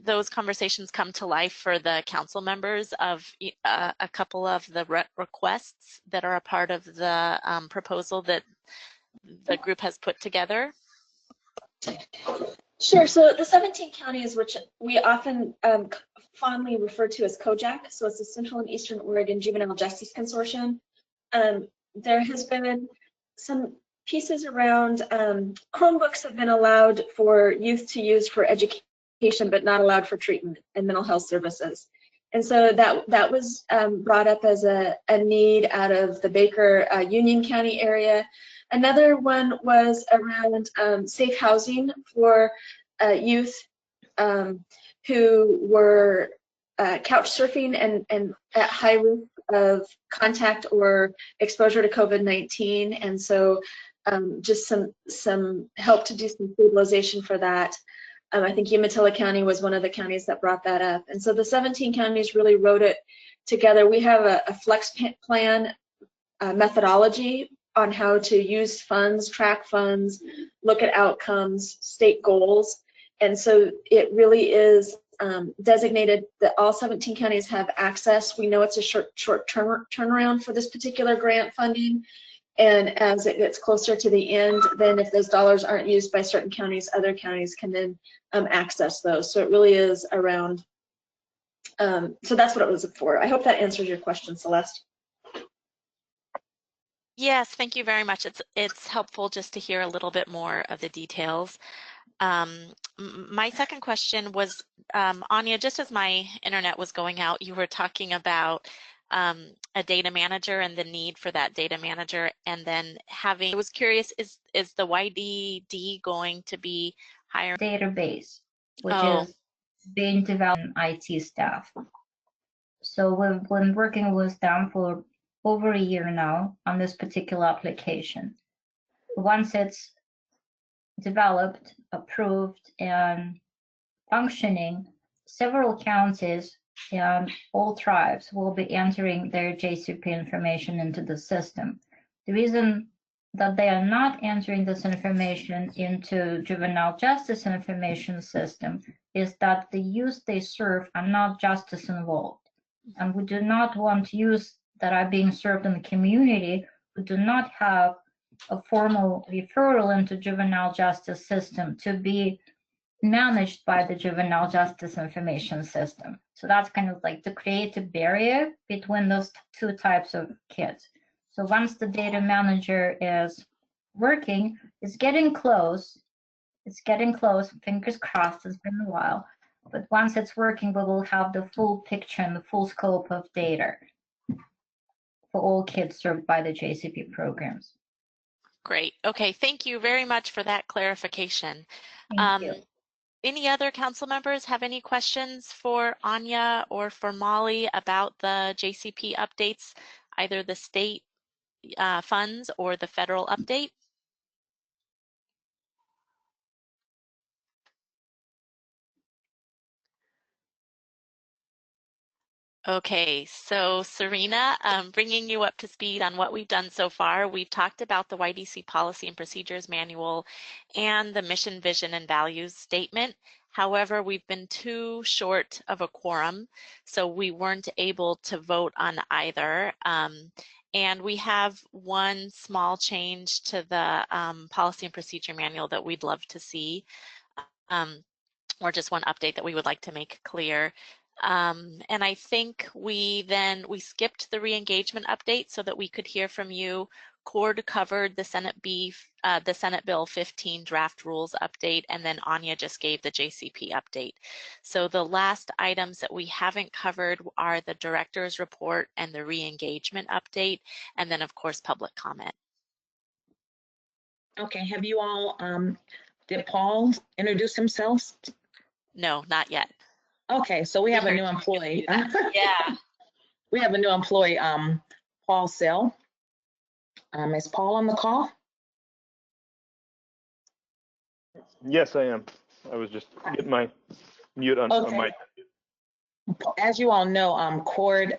Speaker 1: those conversations come to life for the council members of a couple of the requests that are a part of the proposal that the group has put together?
Speaker 13: Sure. So the 17 counties, which we often fondly refer to as COJAC, so it's the Central and Eastern Oregon Juvenile Justice Consortium. There has been some pieces around Chromebooks have been allowed for youth to use for education, but not allowed for treatment and mental health services. And so that was brought up as a need out of the Baker Union County area. Another one was around safe housing for youth who were couch surfing and at high risk of contact or exposure to COVID-19. And so just some help to do some stabilization for that. I think Umatilla County was one of the counties that brought that up. And so the 17 counties really wrote it together. We have a flex plan methodology on how to use funds, track funds, look at outcomes, state goals. And so it really is designated that all 17 counties have access. We know it's a short turnaround for this particular grant funding. And as it gets closer to the end, then if those dollars aren't used by certain counties, other counties can then access those. So it really is around, so that's what it was for. I hope that answers your question, Celeste.
Speaker 1: Yes, thank you very much. It's helpful just to hear a little bit more of the details. My second question was, Anya, just as my internet was going out, you were talking about a data manager and the need for that data manager, and then having, I was curious, is the YDD going to be hiring?
Speaker 14: Database, which is being developed in IT staff. So we've been working with them for over a year now on this particular application. Once it's developed, approved, and functioning, several counties and all tribes will be entering their JCP information into the system. The reason that they are not entering this information into juvenile justice information system is that the youth they serve are not justice involved. And we do not want youth that are being served in the community who do not have a formal referral into juvenile justice system to be managed by the juvenile justice information system. So that's kind of like to create a barrier between those two types of kids. So once the data manager is working, it's getting close. It's getting close, fingers crossed, it's been a while. But once it's working, we will have the full picture and the full scope of data for all kids served by the JCP programs.
Speaker 1: Great. Okay, thank you very much for that clarification.
Speaker 14: Thank you.
Speaker 1: Any other council members have any questions for Anya or for Molly about the JCP updates, either the state funds or the federal update? Okay, so Serena, bringing you up to speed on what we've done so far. We've talked about the YDC Policy and Procedures Manual and the Mission, Vision, and Values Statement. However, we've been too short of a quorum, so we weren't able to vote on either. And we have one small change to the Policy and Procedure Manual that we'd love to see, or just one update that we would like to make clear. And I think we skipped the re-engagement update so that we could hear from you, Cord covered the Senate Bill 15 draft rules update, and then Anya just gave the JCP update. So the last items that we haven't covered are the director's report and the re-engagement update, and then of course public comment.
Speaker 15: Okay, have you all, did Paul introduce himself?
Speaker 1: No, not yet.
Speaker 15: Okay, so we have a new employee.
Speaker 1: Yeah.
Speaker 15: We have a new employee, Paul Sell. Is Paul on the call?
Speaker 16: Yes, I am. I was just getting my mute on my.
Speaker 15: As you all know, Cord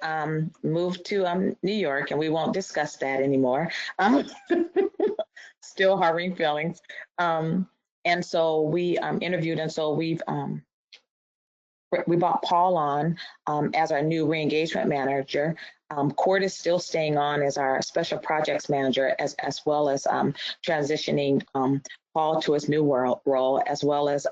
Speaker 15: moved to New York, and we won't discuss that anymore. Still harboring feelings. And so we interviewed, and so we brought Paul on as our new re-engagement manager. Cord is still staying on as our special projects manager, as well as transitioning Paul to his new role, as well as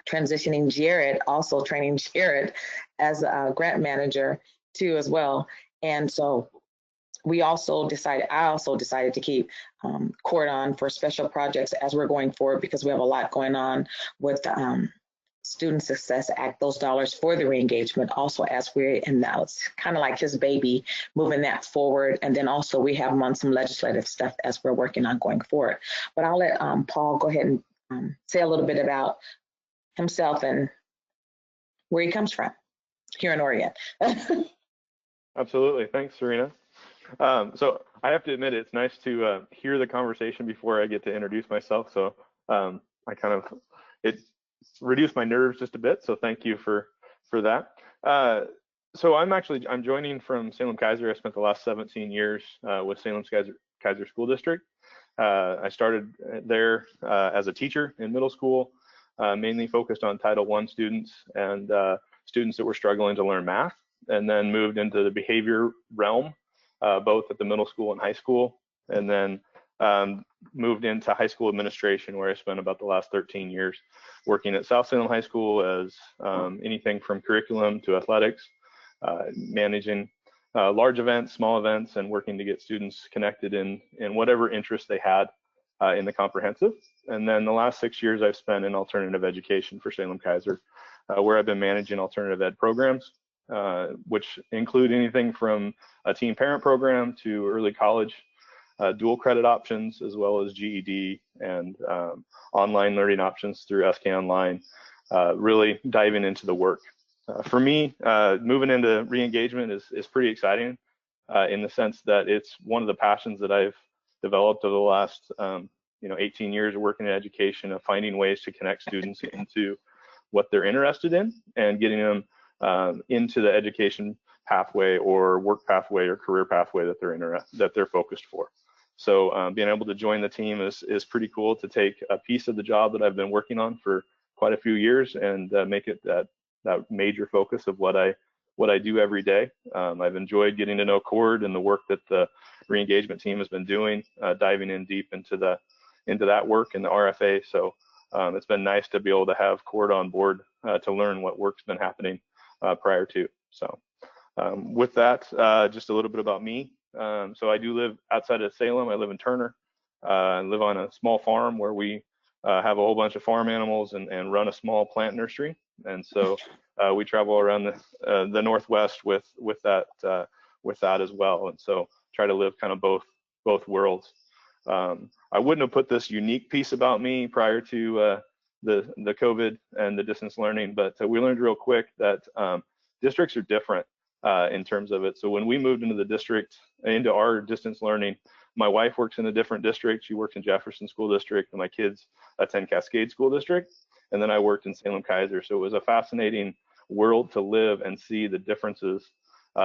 Speaker 15: transitioning Jared, also training Jared as a grant manager too as well. And so I also decided to keep Cord on for special projects as we're going forward, because we have a lot going on with Student Success Act, those dollars for the re-engagement, also as we're in now, it's kind of like his baby, moving that forward. And then also we have him on some legislative stuff as we're working on going forward. But I'll let Paul go ahead and say a little bit about himself and where he comes from here in Oregon.
Speaker 16: Absolutely. Thanks, Serena. So I have to admit, it's nice to hear the conversation before I get to introduce myself. So it reduced my nerves just a bit. So thank you for that. So I'm joining from Salem Keizer. I spent the last 17 years with Salem Keizer School District. I started there as a teacher in middle school, mainly focused on Title I students and students that were struggling to learn math, and then moved into the behavior realm, both at the middle school and high school, and then moved into high school administration, where I spent about the last 13 years working at South Salem High School as anything from curriculum to athletics, managing large events, small events, and working to get students connected in whatever interest they had in the comprehensive. And then the last 6 years I've spent in alternative education for Salem Keizer, where I've been managing alternative ed programs, which include anything from a teen parent program to early college, dual credit options, as well as GED and online learning options through SK Online, really diving into the work. For me, moving into re-engagement is pretty exciting in the sense that it's one of the passions that I've developed over the last 18 years of working in education, of finding ways to connect students into what they're interested in and getting them into the education pathway or work pathway or career pathway that they're focused for. So being able to join the team is pretty cool, to take a piece of the job that I've been working on for quite a few years and make it that major focus of what I do every day. I've enjoyed getting to know Cord and the work that the re-engagement team has been doing, diving in deep into that work and the RFA. So it's been nice to be able to have Cord on board to learn what work's been happening prior to. So with that, just a little bit about me. So I do live outside of Salem. I live in Turner. I live on a small farm where we have a whole bunch of farm animals and run a small plant nursery. And so we travel around the Northwest with that as well. And so try to live kind of both worlds. I wouldn't have put this unique piece about me prior to the COVID and the distance learning, but we learned real quick that districts are different in terms of it. So when we moved into our distance learning, my wife works in a different district. She works in Jefferson School District, and my kids attend Cascade School District. And then I worked in Salem Keizer. So it was a fascinating world to live and see the differences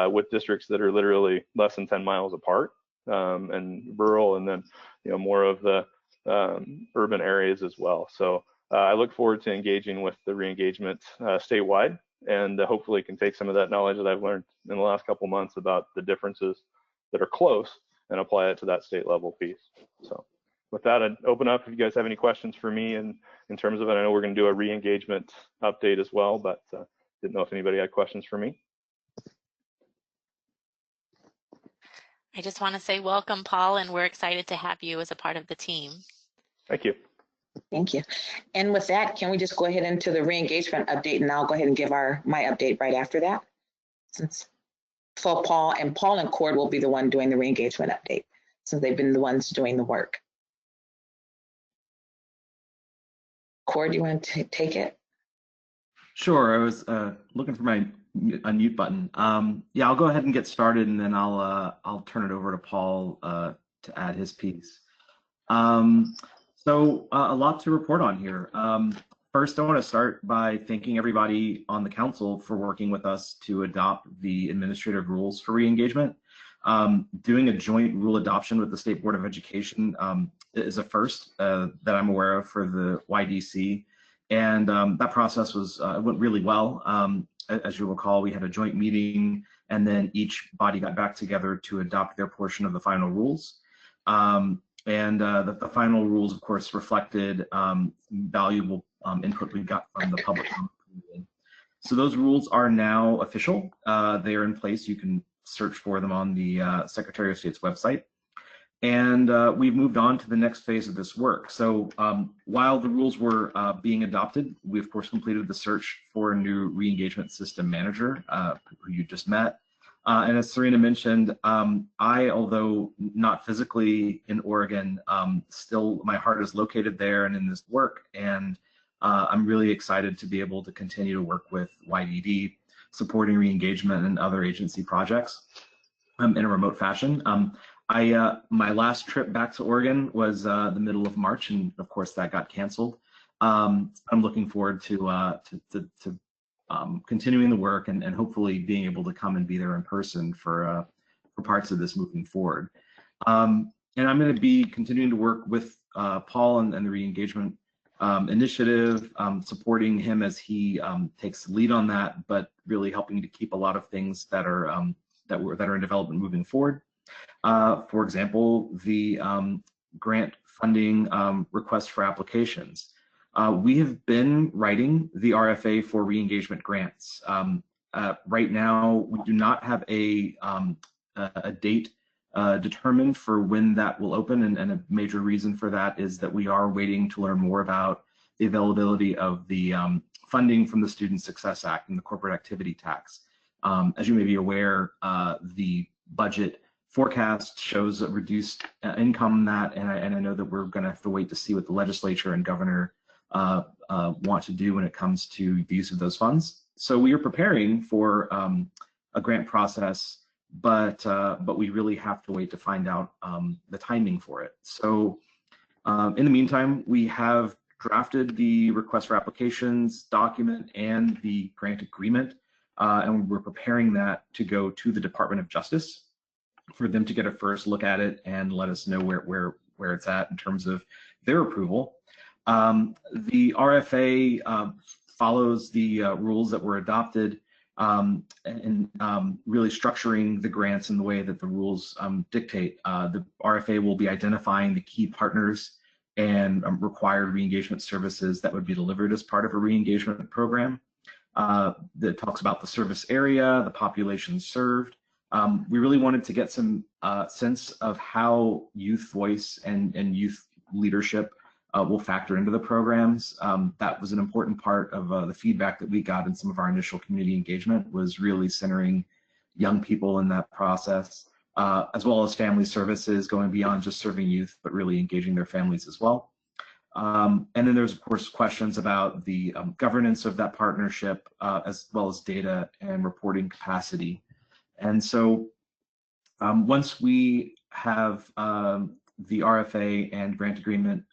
Speaker 16: with districts that are literally less than 10 miles apart, and rural, and then more of the urban areas as well. So I look forward to engaging with the re-engagement statewide, and hopefully can take some of that knowledge that I've learned in the last couple months about the differences that are close and apply it to that state level piece. So with that, I'd open up if you guys have any questions for me in terms of it. I know we're going to do a re-engagement update as well, but didn't know if anybody had questions for me.
Speaker 1: I just want to say welcome, Paul, and we're excited to have you as a part of the team.
Speaker 16: Thank you.
Speaker 15: Thank you. And with that, can we just go ahead into the re-engagement update, and I'll go ahead and give my update right after that. So Paul and Cord will be the one doing the re-engagement update, since they've been the ones doing the work. Cord, do you want to take it?
Speaker 12: Sure. I was looking for my unmute button. Yeah, I'll go ahead and get started, and then I'll turn it over to Paul to add his piece. So a lot to report on here. First, I want to start by thanking everybody on the council for working with us to adopt the administrative rules for re-engagement. Doing a joint rule adoption with the State Board of Education is a first that I'm aware of for the YDC. And that process went really well. As you'll recall, we had a joint meeting, and then each body got back together to adopt their portion of the final rules. The final rules, of course, reflected valuable input we got from the public. So those rules are now official. They are in place. You can search for them on the Secretary of State's website. And we've moved on to the next phase of this work. So while the rules were being adopted, we of course completed the search for a new re-engagement system manager, who you just met. And as Serena mentioned, although not physically in Oregon, still my heart is located there and in this work. And I'm really excited to be able to continue to work with YDD, supporting re-engagement and other agency projects in a remote fashion. My last trip back to Oregon was the middle of March, and of course that got canceled. I'm looking forward to continuing the work and hopefully being able to come and be there in person for parts of this moving forward. And I'm going to be continuing to work with Paul and the re-engagement initiative, supporting him as he takes the lead on that, but really helping to keep a lot of things that are in development moving forward. For example, the grant funding request for applications. We have been writing the RFA for re-engagement grants. Right now, we do not have a date determined for when that will open, and a major reason for that is that we are waiting to learn more about the availability of the funding from the Student Success Act and the corporate activity tax. As you may be aware, the budget forecast shows a reduced income in that, and I know that we're going to have to wait to see what the legislature and governor want to do when it comes to the use of those funds. So we are preparing for a grant process, but we really have to wait to find out the timing for it. So in the meantime, we have drafted the request for applications document and the grant agreement, and we're preparing that to go to the Department of Justice for them to get a first look at it and let us know where it's at in terms of their approval. The RFA follows the rules that were adopted and really structuring the grants in the way that the rules dictate. The RFA will be identifying the key partners and required re-engagement services that would be delivered as part of a re-engagement program. That talks about the service area, the population served. We really wanted to get some sense of how youth voice and youth leadership will factor into the programs. That was an important part of the feedback that we got in some of our initial community engagement, was really centering young people in that process, as well as family services, going beyond just serving youth, but really engaging their families as well. And then there's, of course, questions about the governance of that partnership, as well as data and reporting capacity. And so once we have the RFA and grant agreement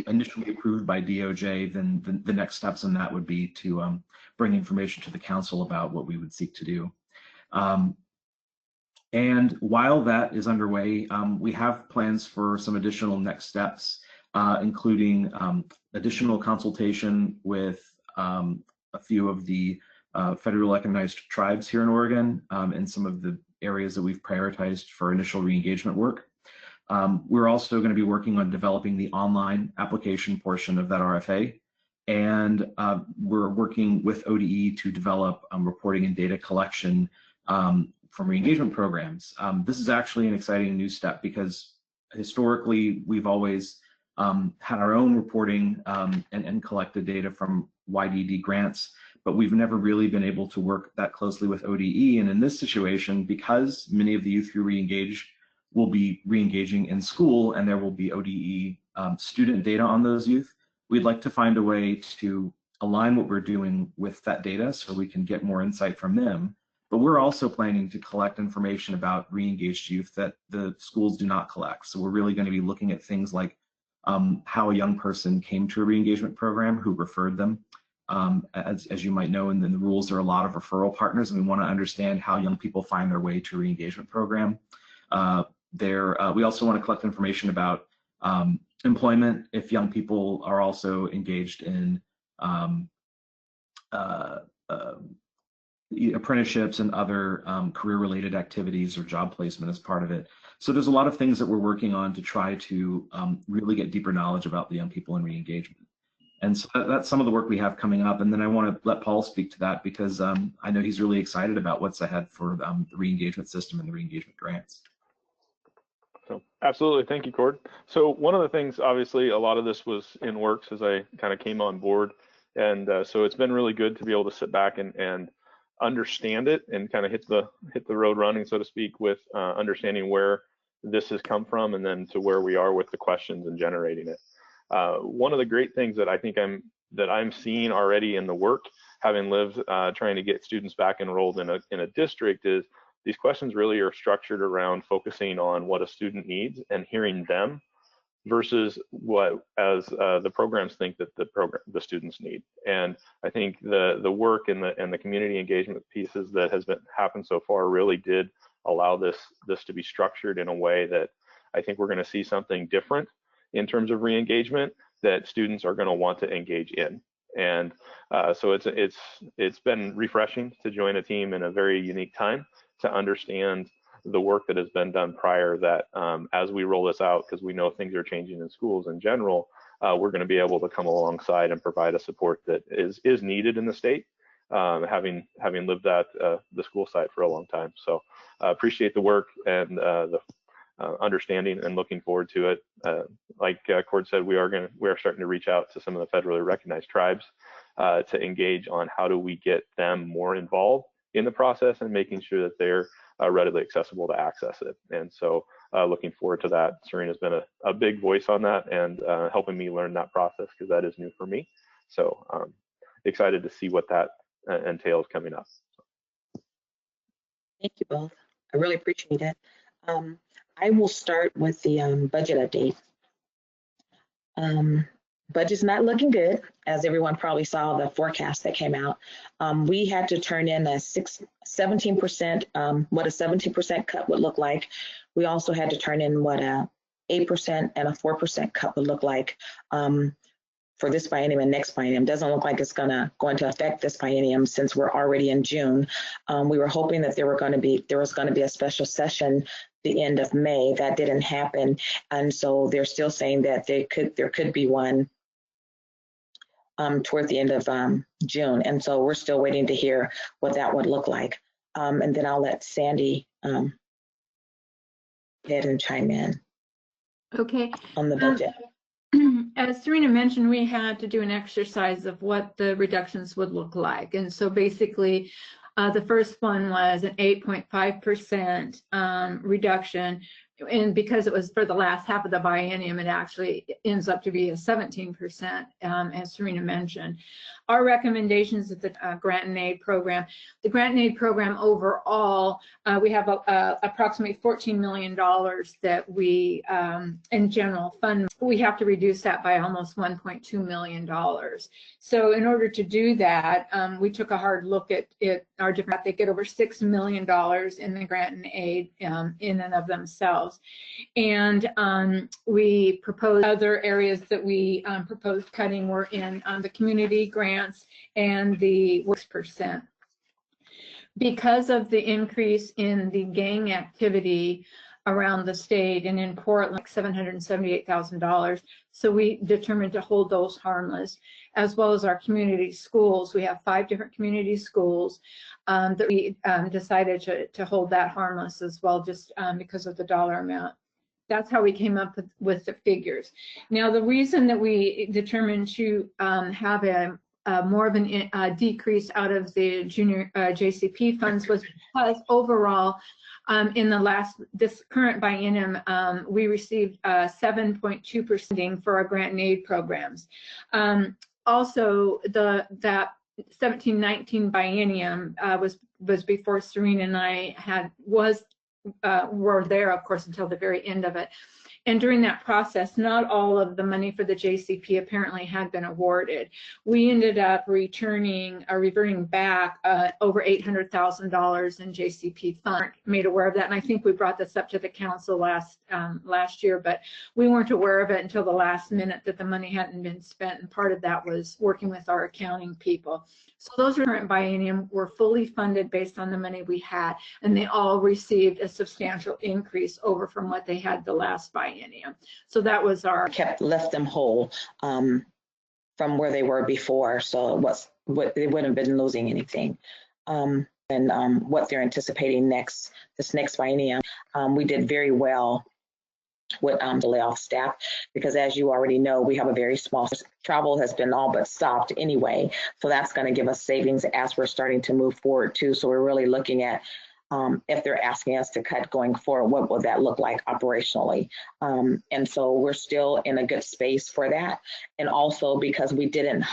Speaker 12: initially approved by DOJ, then the next steps in that would be to bring information to the council about what we would seek to do. And while that is underway, we have plans for some additional next steps, including additional consultation with a few of the federally recognized tribes here in Oregon and some of the areas that we've prioritized for initial re-engagement work. We're also going to be working on developing the online application portion of that RFA, and we're working with ODE to develop reporting and data collection re-engagement programs. This is actually an exciting new step because historically we've always had our own reporting and collected data from YDD grants, but we've never really been able to work that closely with ODE. And in this situation, because many of the youth who re-engage will be re-engaging in school and there will be ODE student data on those youth, we'd like to find a way to align what we're doing with that data so we can get more insight from them. But we're also planning to collect information about re-engaged youth that the schools do not collect. So we're really going to be looking at things like how a young person came to a re-engagement program, who referred them. As you might know, in the rules, there are a lot of referral partners, and we want to understand how young people find their way to a re-engagement program. We also want to collect information about employment, if young people are also engaged in apprenticeships and other career-related activities or job placement as part of it. So there's a lot of things that we're working on to try to really get deeper knowledge about the young people in re-engagement. And so that's some of the work we have coming up. And then I want to let Paul speak to that because I know he's really excited about what's ahead for the re-engagement system and the re-engagement grants.
Speaker 16: So, absolutely, thank you, Cord. So one of the things, obviously, a lot of this was in works as I kind of came on board. And so it's been really good to be able to sit back and understand it and kind of hit the road running, so to speak, with understanding where this has come from and then to where we are with the questions and generating it. One of the great things that I think I'm seeing already in the work, having lived trying to get students back enrolled in a district, is these questions really are structured around focusing on what a student needs and hearing them versus what as the programs think that the students need. And I think the work and the community engagement pieces that has happened so far really did allow this to be structured in a way that I think we're going to see something different in terms of re-engagement that students are going to want to engage in. And so it's been refreshing to join a team in a very unique time to understand the work that has been done prior, that as we roll this out, because we know things are changing in schools in general, we're going to be able to come alongside and provide a support that is needed in the state, having lived at the school site for a long time. So appreciate the work and the understanding and looking forward to it. Like Cord said, we are starting to reach out to some of the federally recognized tribes to engage on how do we get them more involved in the process and making sure that they're readily accessible to access it. And so looking forward to that. Serena's been a big voice on that and helping me learn that process because that is new for me. So excited to see what that entails coming up.
Speaker 15: Thank you both. I really appreciate it. I will start with the budget update. Budget's not looking good, as everyone probably saw the forecast that came out. We had to turn in a 17%, what a 17% cut would look like. We also had to turn in what a 8% and a 4% cut would look like for this biennium and next biennium. Doesn't look like it's going to affect this biennium since we're already in June. We were hoping that there was going to be a special session the end of May. That didn't happen, and so they're still saying that there could be one toward the end of June, and so we're still waiting to hear what that would look like. And then I'll let Sandy head and chime in.
Speaker 6: Okay.
Speaker 15: On the budget.
Speaker 6: As Serena mentioned, we had to do an exercise of what the reductions would look like, and so basically, the first one was an 8.5% reduction, and because it was for the last half of the biennium, it actually ends up to be a 17%, as Serena mentioned. Our recommendations of the grant and aid program. The grant and aid program overall, we have approximately $14 million that we, in general fund, we have to reduce that by almost $1.2 million. So in order to do that, we took a hard look at our different, they get over $6 million in the grant and aid in and of themselves. And we proposed other areas that we proposed cutting were in the community grants and the works percent. Because of the increase in the gang activity, around the state, and in Portland, like $778,000. So we determined to hold those harmless, as well as our community schools. We have 5 different community schools that we decided to hold that harmless as well, just because of the dollar amount. That's how we came up with the figures. Now, the reason that we determined to have more of a decrease out of the junior JCP funds was because overall, in this current biennium, we received 7.2% for our grant and aid programs. Also, that 17-19 biennium was before Serena and I were there, of course, until the very end of it. And during that process, not all of the money for the JCP apparently had been awarded. We ended up reverting back over $800,000 in JCP funds. Made aware of that, and I think we brought this up to the council last year, but we weren't aware of it until the last minute that the money hadn't been spent, and part of that was working with our accounting people. So those current biennium were fully funded based on the money we had, and they all received a substantial increase over from what they had the last biennium. So that was
Speaker 15: left them whole from where they were before. So they wouldn't have been losing anything. And what they're anticipating this next biennium, we did very well with the layoff staff, because as you already know, we have a very small travel has been all but stopped anyway. So that's going to give us savings as we're starting to move forward too. So we're really looking at if they're asking us to cut going forward, what will that look like operationally? And so we're still in a good space for that. And also because we didn't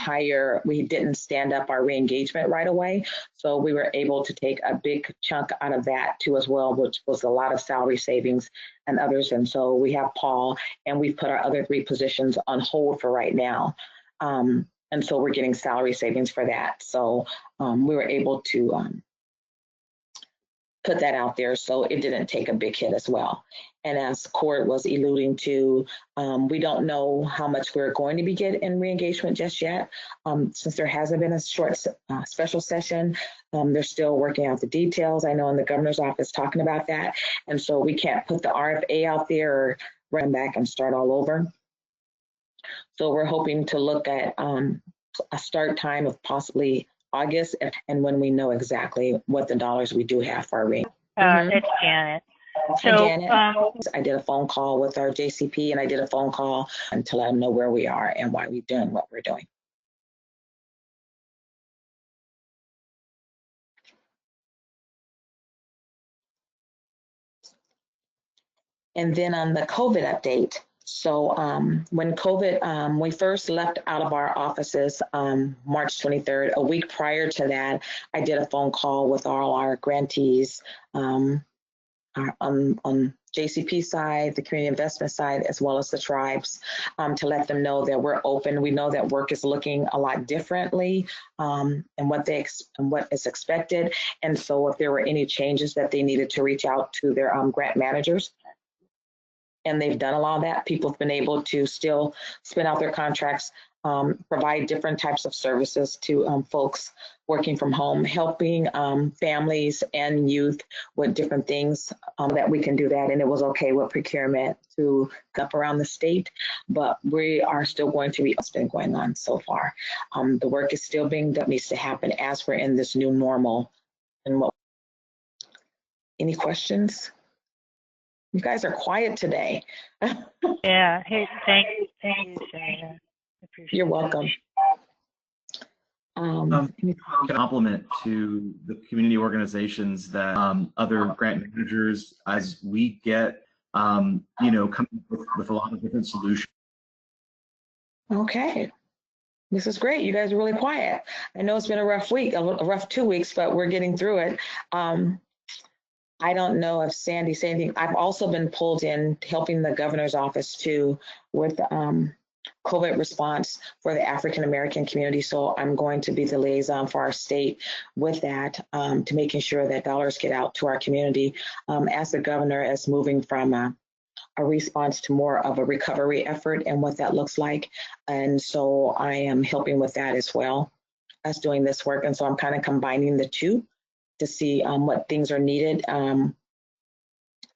Speaker 15: stand up our re-engagement right away. So we were able to take a big chunk out of that too as well, which was a lot of salary savings and others. And so we have Paul, and we've put our other 3 positions on hold for right now. And so we're getting salary savings for that. So we were able to put that out there, so it didn't take a big hit as well. And as Cord was alluding to, we don't know how much we're going to be getting in re-engagement just yet, since there hasn't been a short special session. They're still working out the details. I know in the governor's office talking about that, and so we can't put the RFA out there or run back and start all over. So we're hoping to look at a start time of possibly August, and when we know exactly what the dollars we do have for our rate.
Speaker 4: It's Janet. So
Speaker 15: Janet, I did a phone call with our JCP, and I did a phone call to let them know where we are and why we're doing what we're doing. And then on the COVID update. So when COVID, we first left out of our offices March 23rd, a week prior to that, I did a phone call with all our grantees on JCP side, the community investment side, as well as the tribes, to let them know that we're open. We know that work is looking a lot differently and what is expected. And so if there were any changes that they needed to reach out to their grant managers. And they've done a lot of that. People have been able to still spin out their contracts, provide different types of services to folks working from home, helping families and youth with different things that we can do that. And it was okay with procurement to up around the state, but we are still going to be what's been going on so far. The work is still being done, needs to happen as we're in this new normal. And any questions? You guys are quiet today.
Speaker 4: Yeah. Hey, thank you, Sarah.
Speaker 15: You're welcome.
Speaker 12: Compliment to the community organizations that other grant managers, as we get, come with a lot of different solutions.
Speaker 15: Okay. This is great. You guys are really quiet. I know it's been a rough week, a rough 2 weeks, but we're getting through it. I don't know if Sandy said anything. I've also been pulled in helping the governor's office too with COVID response for the African American community. So I'm going to be the liaison for our state with that, to making sure that dollars get out to our community as the governor is moving from a response to more of a recovery effort and what that looks like. And so I am helping with that as well as doing this work. And so I'm kind of combining the two to see what things are needed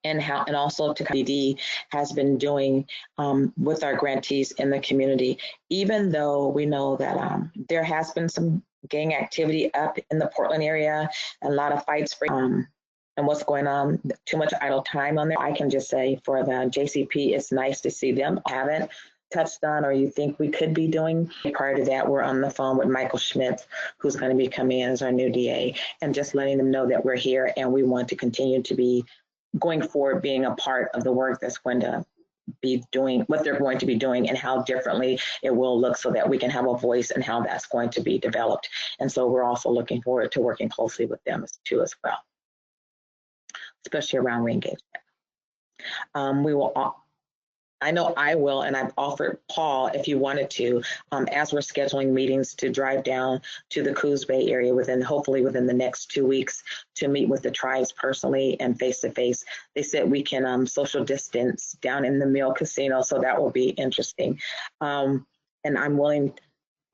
Speaker 15: and also to BD has been doing with our grantees in the community, even though we know that there has been some gang activity up in the Portland area, a lot of fights and what's going on, too much idle time on there. I can just say for the JCP, it's nice to see them haven't touched on or you think we could be doing. Prior to that, we're on the phone with Michael Schmidt, who's going to be coming in as our new DA, and just letting them know that we're here and we want to continue to be going forward, being a part of the work that's going to be doing, what they're going to be doing and how differently it will look so that we can have a voice and how that's going to be developed. And so we're also looking forward to working closely with them too as well, especially around reengagement. We will, I know I will, and I've offered Paul, if you wanted to, as we're scheduling meetings to drive down to the Coos Bay area hopefully within the next 2 weeks to meet with the tribes personally and face-to-face. They said we can social distance down in the Mill Casino, so that will be interesting. And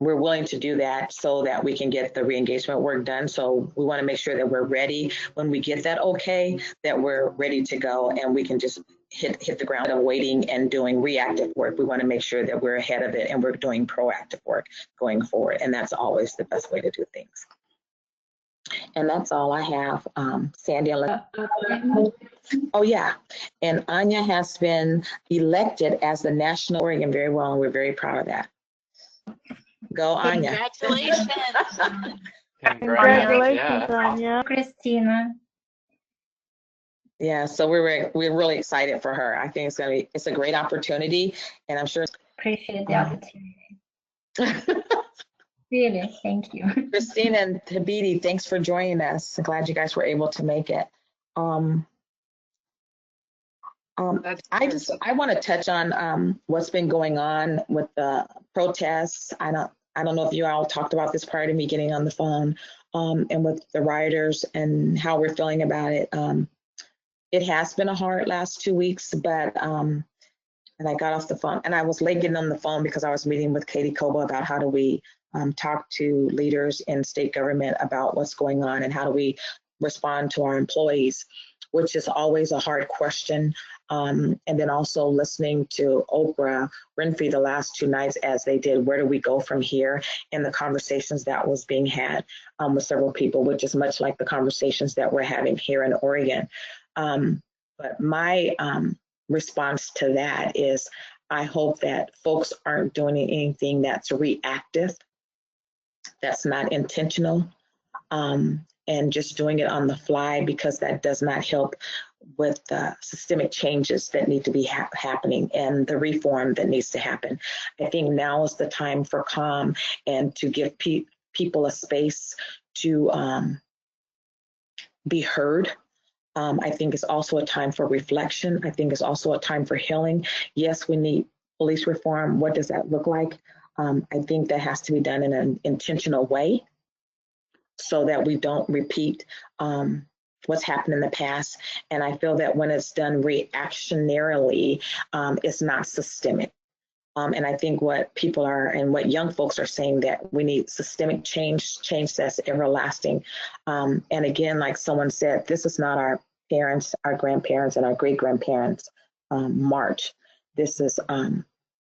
Speaker 15: we're willing to do that so that we can get the re-engagement work done. So we want to make sure that we're ready when we get that okay, that we're ready to go and we can just hit the ground of waiting and doing reactive work. We want to make sure that we're ahead of it and we're doing proactive work going forward. And that's always the best way to do things. And that's all I have. Sandy, oh yeah. And Anya has been elected as the National Oregon very well, and we're very proud of that. Go, Anya.
Speaker 1: Congratulations.
Speaker 14: Congratulations, Anya. Christina.
Speaker 15: Yeah, so we're really excited for her. I think it's a great opportunity, and I'm sure.
Speaker 14: Appreciate the opportunity. Really, thank you.
Speaker 15: Christina and Tabidi, thanks for joining us. I'm glad you guys were able to make it. I want to touch on what's been going on with the protests. I don't know if you all talked about this prior to me getting on the phone, and with the rioters and how we're feeling about it. It has been a hard last 2 weeks, but and I got off the phone and I was late getting on the phone because I was meeting with Katie Koba about how do we talk to leaders in state government about what's going on and how do we respond to our employees, which is always a hard question. And then also listening to Oprah Winfrey the last 2 nights as they did, where do we go from here? And the conversations that was being had with several people, which is much like the conversations that we're having here in Oregon. But my response to that is I hope that folks aren't doing anything that's reactive, that's not intentional, and just doing it on the fly, because that does not help with the systemic changes that need to be happening and the reform that needs to happen. I think now is the time for calm and to give people a space to be heard. I think it's also a time for reflection. I think it's also a time for healing. Yes, we need police reform. What does that look like? I think that has to be done in an intentional way so that we don't repeat what's happened in the past. And I feel that when it's done reactionarily, it's not systemic. And I think what people are and what young folks are saying, that we need systemic change that's everlasting. And again, like someone said, this is not our parents, our grandparents, and our great-grandparents' march. This is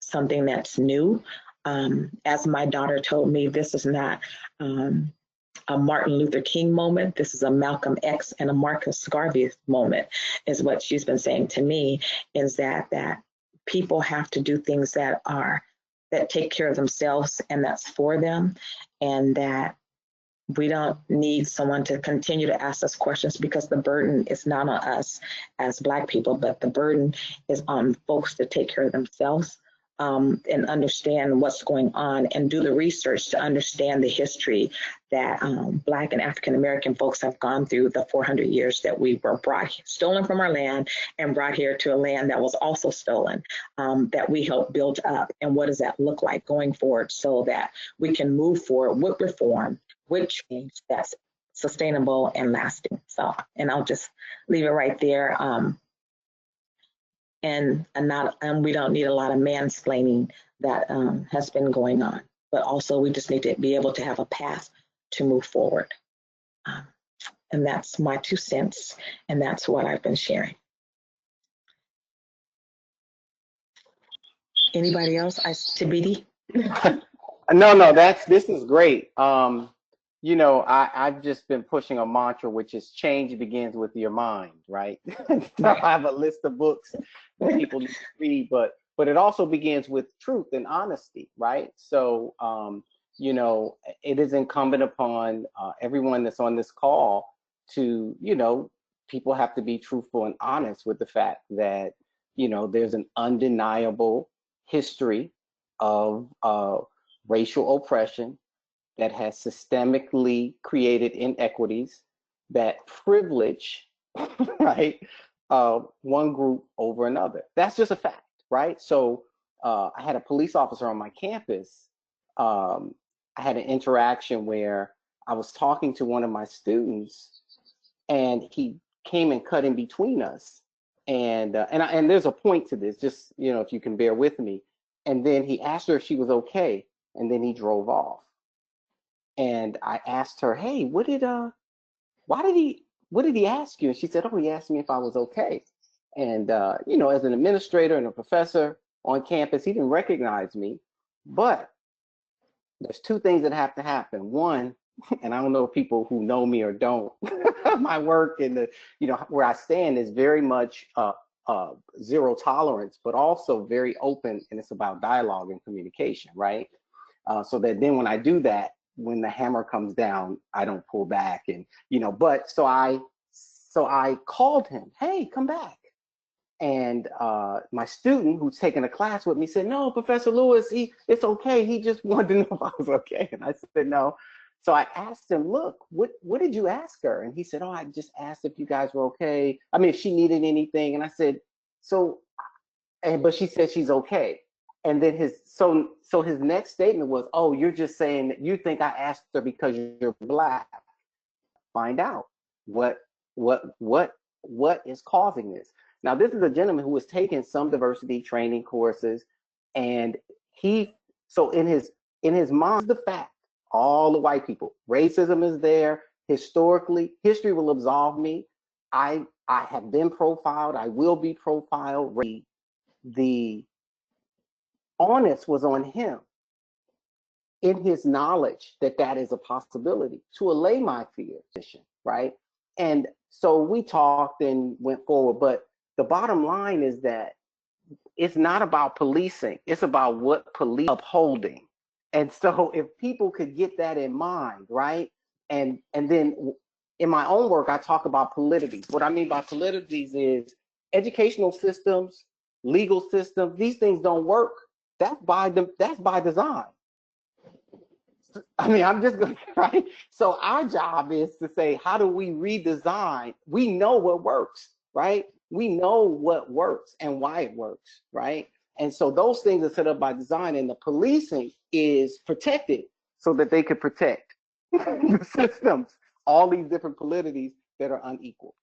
Speaker 15: something that's new. As my daughter told me, this is not a Martin Luther King moment. This is a Malcolm X and a Marcus Garvey moment, is what she's been saying to me, is that people have to do things that take care of themselves and that's for them, and that we don't need someone to continue to ask us questions, because the burden is not on us as Black people, but the burden is on folks to take care of themselves and understand what's going on and do the research to understand the history that Black and African American folks have gone through the 400 years that we were stolen from our land and brought here to a land that was also stolen, that we helped build up. And what does that look like going forward so that we can move forward with reform, with change that's sustainable and lasting. So, and I'll just leave it right there. And we don't need a lot of mansplaining that has been going on, but also we just need to be able to have a path to move forward. And that's my 2 cents, and that's what I've been sharing. Anybody else? Tabidi?
Speaker 17: No, this is great. You know, I've just been pushing a mantra, which is change begins with your mind, right? So I have a list of books that people need to read, but it also begins with truth and honesty, right? So, you know, it is incumbent upon everyone that's on this call to, you know, people have to be truthful and honest with the fact that, you know, there's an undeniable history of racial oppression that has systemically created inequities that privilege, right, one group over another. That's just a fact, right? So I had a police officer on my campus. I had an interaction where I was talking to one of my students, and he came and cut in between us. And there's a point to this, just you know, if you can bear with me. And then he asked her if she was okay, and then he drove off. And I asked her, "Hey, what did he ask you?" And she said, "Oh, he asked me if I was okay." And you know, as an administrator and a professor on campus, he didn't recognize me. But there's two things that have to happen. One, and I don't know if people who know me or don't, my work and the, you know, where I stand is very much zero tolerance, but also very open, and it's about dialogue and communication, right? So that then when I do that, when the hammer comes down, I don't pull back, and you know. But so I called him, "Hey, come back." And my student who's taking a class with me said, "No, Professor Lewis, it's okay. He just wanted to know if I was okay." And I said, "No." So I asked him, "Look, what did you ask her?" And he said, "Oh, I just asked if you guys were okay. I mean, if she needed anything." And I said, "So," but she said she's okay. And then his next statement was, "Oh, you're just saying that you think I asked her because you're Black. Find out what what is causing this." Now, this is a gentleman who was taking some diversity training courses, and he so in his mind, the fact, all the white people, racism is there historically. History will absolve me. I have been profiled. I will be profiled. The onus was on him in his knowledge that that is a possibility to allay my fear, right? And so we talked and went forward, but the bottom line is that it's not about policing, it's about what police upholding. And so if people could get that in mind, right? And then in my own work, I talk about polities. What I mean by polities is educational systems, legal systems, these things don't work. That's by design. I mean, I'm just going to, right? So our job is to say, how do we redesign? We know what works, right? We know what works and why it works, right? And so those things are set up by design, and the policing is protected so that they could protect the systems, all these different polities that are unequal,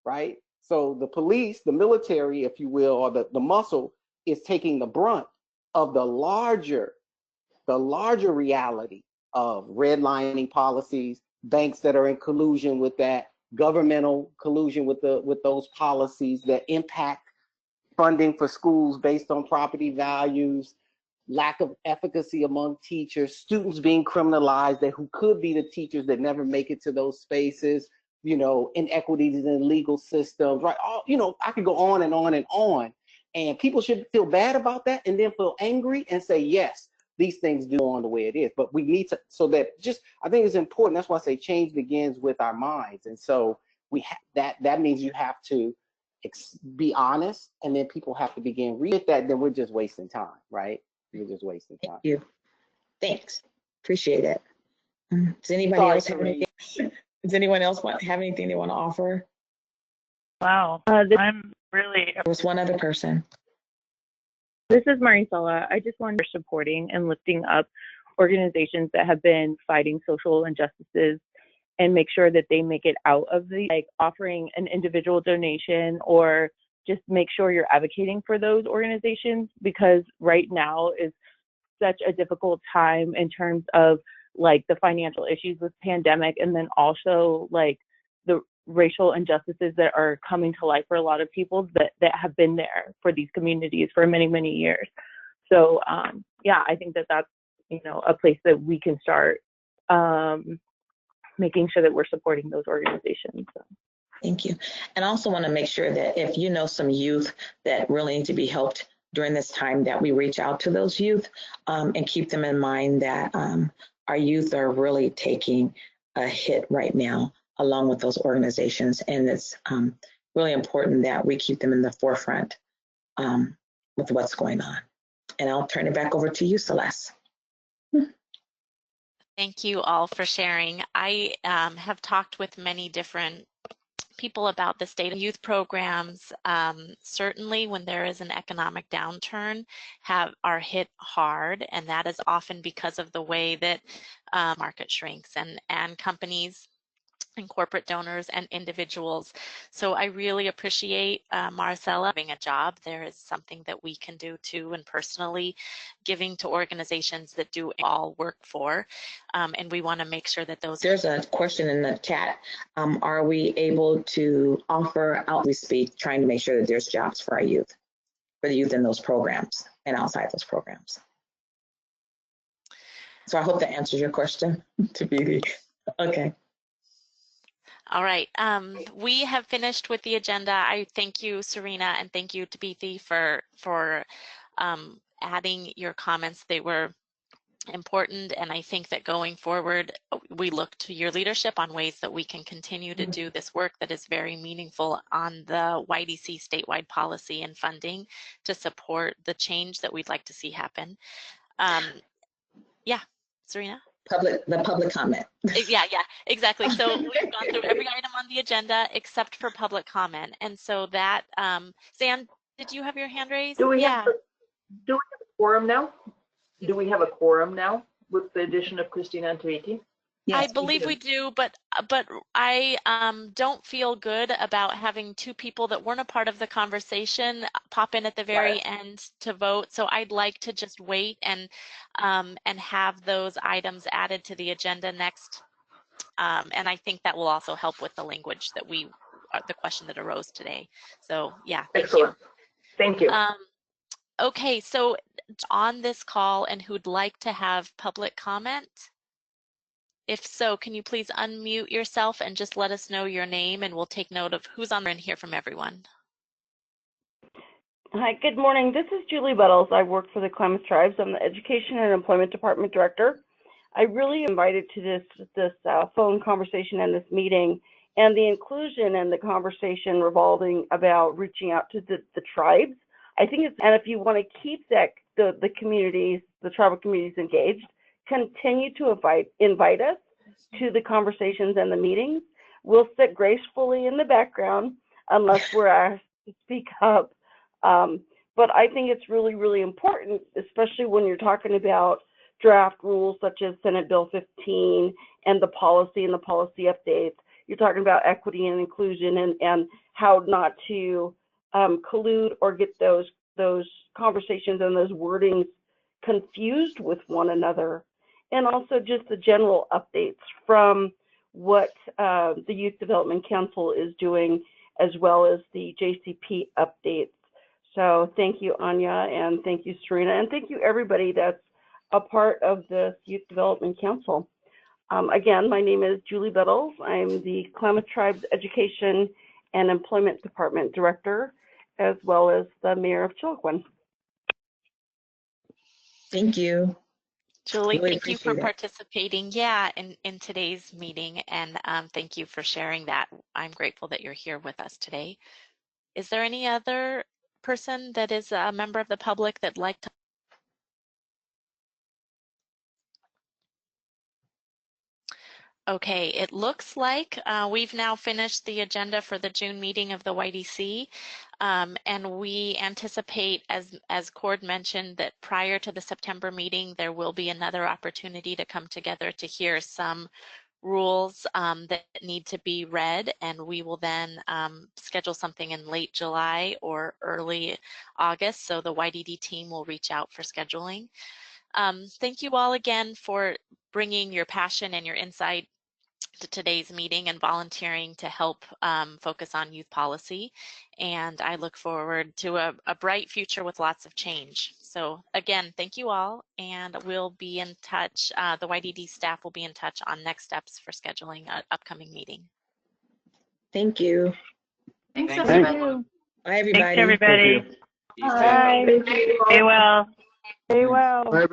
Speaker 17: right? So the police, the military, if you will, or the muscle is taking the brunt of the larger reality of redlining policies, banks that are in collusion with that, governmental collusion with those policies that impact funding for schools based on property values, lack of efficacy among teachers, students being criminalized that who could be the teachers that never make it to those spaces, you know, inequities in legal systems, right? All, you know, I could go on and on and on. And people should feel bad about that and then feel angry and say, yes, these things do on the way it is. But we need to, so that just, I think it's important. That's why I say change begins with our minds. And so that means you have to be honest, and then people have to begin read that, then we're just wasting time, right? We're just wasting time.
Speaker 15: Thank you. Thanks. Appreciate it. Does anybody else have anything? Does anyone else have anything they want to offer?
Speaker 4: Wow, I'm really.
Speaker 15: There was one other person.
Speaker 18: This is Marisela. I just wanted to supporting and lifting up organizations that have been fighting social injustices and make sure that they make it out of the, like, offering an individual donation, or just make sure you're advocating for those organizations, because right now is such a difficult time in terms of like the financial issues with pandemic, and then also like the racial injustices that are coming to light for a lot of people that have been there for these communities for many, many years. So yeah, I think that that's, you know, a place that we can start making sure that we're supporting those organizations. So.
Speaker 15: Thank you. And I also want to make sure that if you know some youth that really need to be helped during this time, that we reach out to those youth and keep them in mind that our youth are really taking a hit right now, along with those organizations. And it's really important that we keep them in the forefront with what's going on. And I'll turn it back over to you, Celeste.
Speaker 1: Thank you all for sharing. I have talked with many different people about the state of youth programs. Certainly when there is an economic downturn, are hit hard, and that is often because of the way that market shrinks and companies and corporate donors and individuals. So I really appreciate Maricela having a job. There is something that we can do too, and personally giving to organizations that do all work for. And we want to make sure that those.
Speaker 15: There's a question in the chat. Are we able to offer out we speak, trying to make sure that there's jobs for our youth, for the youth in those programs and outside those programs? So I hope that answers your question, to be okay.
Speaker 1: All right, we have finished with the agenda. I thank you, Serena, and thank you, Tabitha, for adding your comments. They were important, and I think that going forward, we look to your leadership on ways that we can continue to do this work that is very meaningful on the YDC statewide policy and funding to support the change that we'd like to see happen. Yeah, Serena?
Speaker 15: The public comment.
Speaker 1: Yeah, exactly. So we've gone through every item on the agenda except for public comment. And so that, Zan, did you have your hand raised?
Speaker 8: Do we have a quorum now? Do we have a quorum now with the addition of Christina and Tabitha?
Speaker 1: Yes, I believe we do, but I don't feel good about having two people that weren't a part of the conversation pop in at the very end to vote. So I'd like to just wait and have those items added to the agenda next. And I think that will also help with the language that the question that arose today. So yeah, thank you.
Speaker 8: Thank you.
Speaker 1: Okay, so on this call and who'd like to have public comment? If so, can you please unmute yourself and just let us know your name, and we'll take note of who's on there and hear from everyone.
Speaker 19: Hi, good morning. This is Julie Buttles. I work for the Klamath Tribes. I'm the Education and Employment Department Director. I really invited to this phone conversation and this meeting, and the inclusion and the conversation revolving about reaching out to the tribes. I think it's, and if you want to keep that the communities, the tribal communities engaged, continue to invite us to the conversations and the meetings. We'll sit gracefully in the background unless we're asked to speak up. But I think it's really, really important, especially when you're talking about draft rules such as Senate Bill 15 and the policy updates. You're talking about equity and inclusion and how not to collude or get those conversations and those wordings confused with one another. And also just the general updates from what the Youth Development Council is doing, as well as the JCP updates. So thank you, Anya, and thank you, Serena, and thank you, everybody that's a part of the Youth Development Council. Again, my name is Julie Buttles. I'm the Klamath Tribes Education and Employment Department Director, as well as the Mayor of Chiloquin.
Speaker 15: Thank you.
Speaker 1: Julie, really thank you for participating, in today's meeting, and thank you for sharing that. I'm grateful that you're here with us today. Is there any other person that is a member of the public that'd like to? Okay, it looks like we've now finished the agenda for the June meeting of the YDC, and we anticipate, as Cord mentioned, that prior to the September meeting, there will be another opportunity to come together to hear some rules that need to be read, and we will then schedule something in late July or early August, so the YDD team will reach out for scheduling. Thank you all again for bringing your passion and your insight to today's meeting and volunteering to help focus on youth policy. And I look forward to a bright future with lots of change. So again, thank you all, and we'll be in touch. The YDD staff will be in touch on next steps for scheduling an upcoming meeting.
Speaker 15: Thank you.
Speaker 6: Thanks,
Speaker 9: Thanks,
Speaker 6: everybody.
Speaker 9: everyone.
Speaker 15: Bye, everybody.
Speaker 4: Thanks, everybody.
Speaker 9: Be safe.
Speaker 19: Bye.
Speaker 4: Stay well.
Speaker 19: Stay well.
Speaker 5: Bye,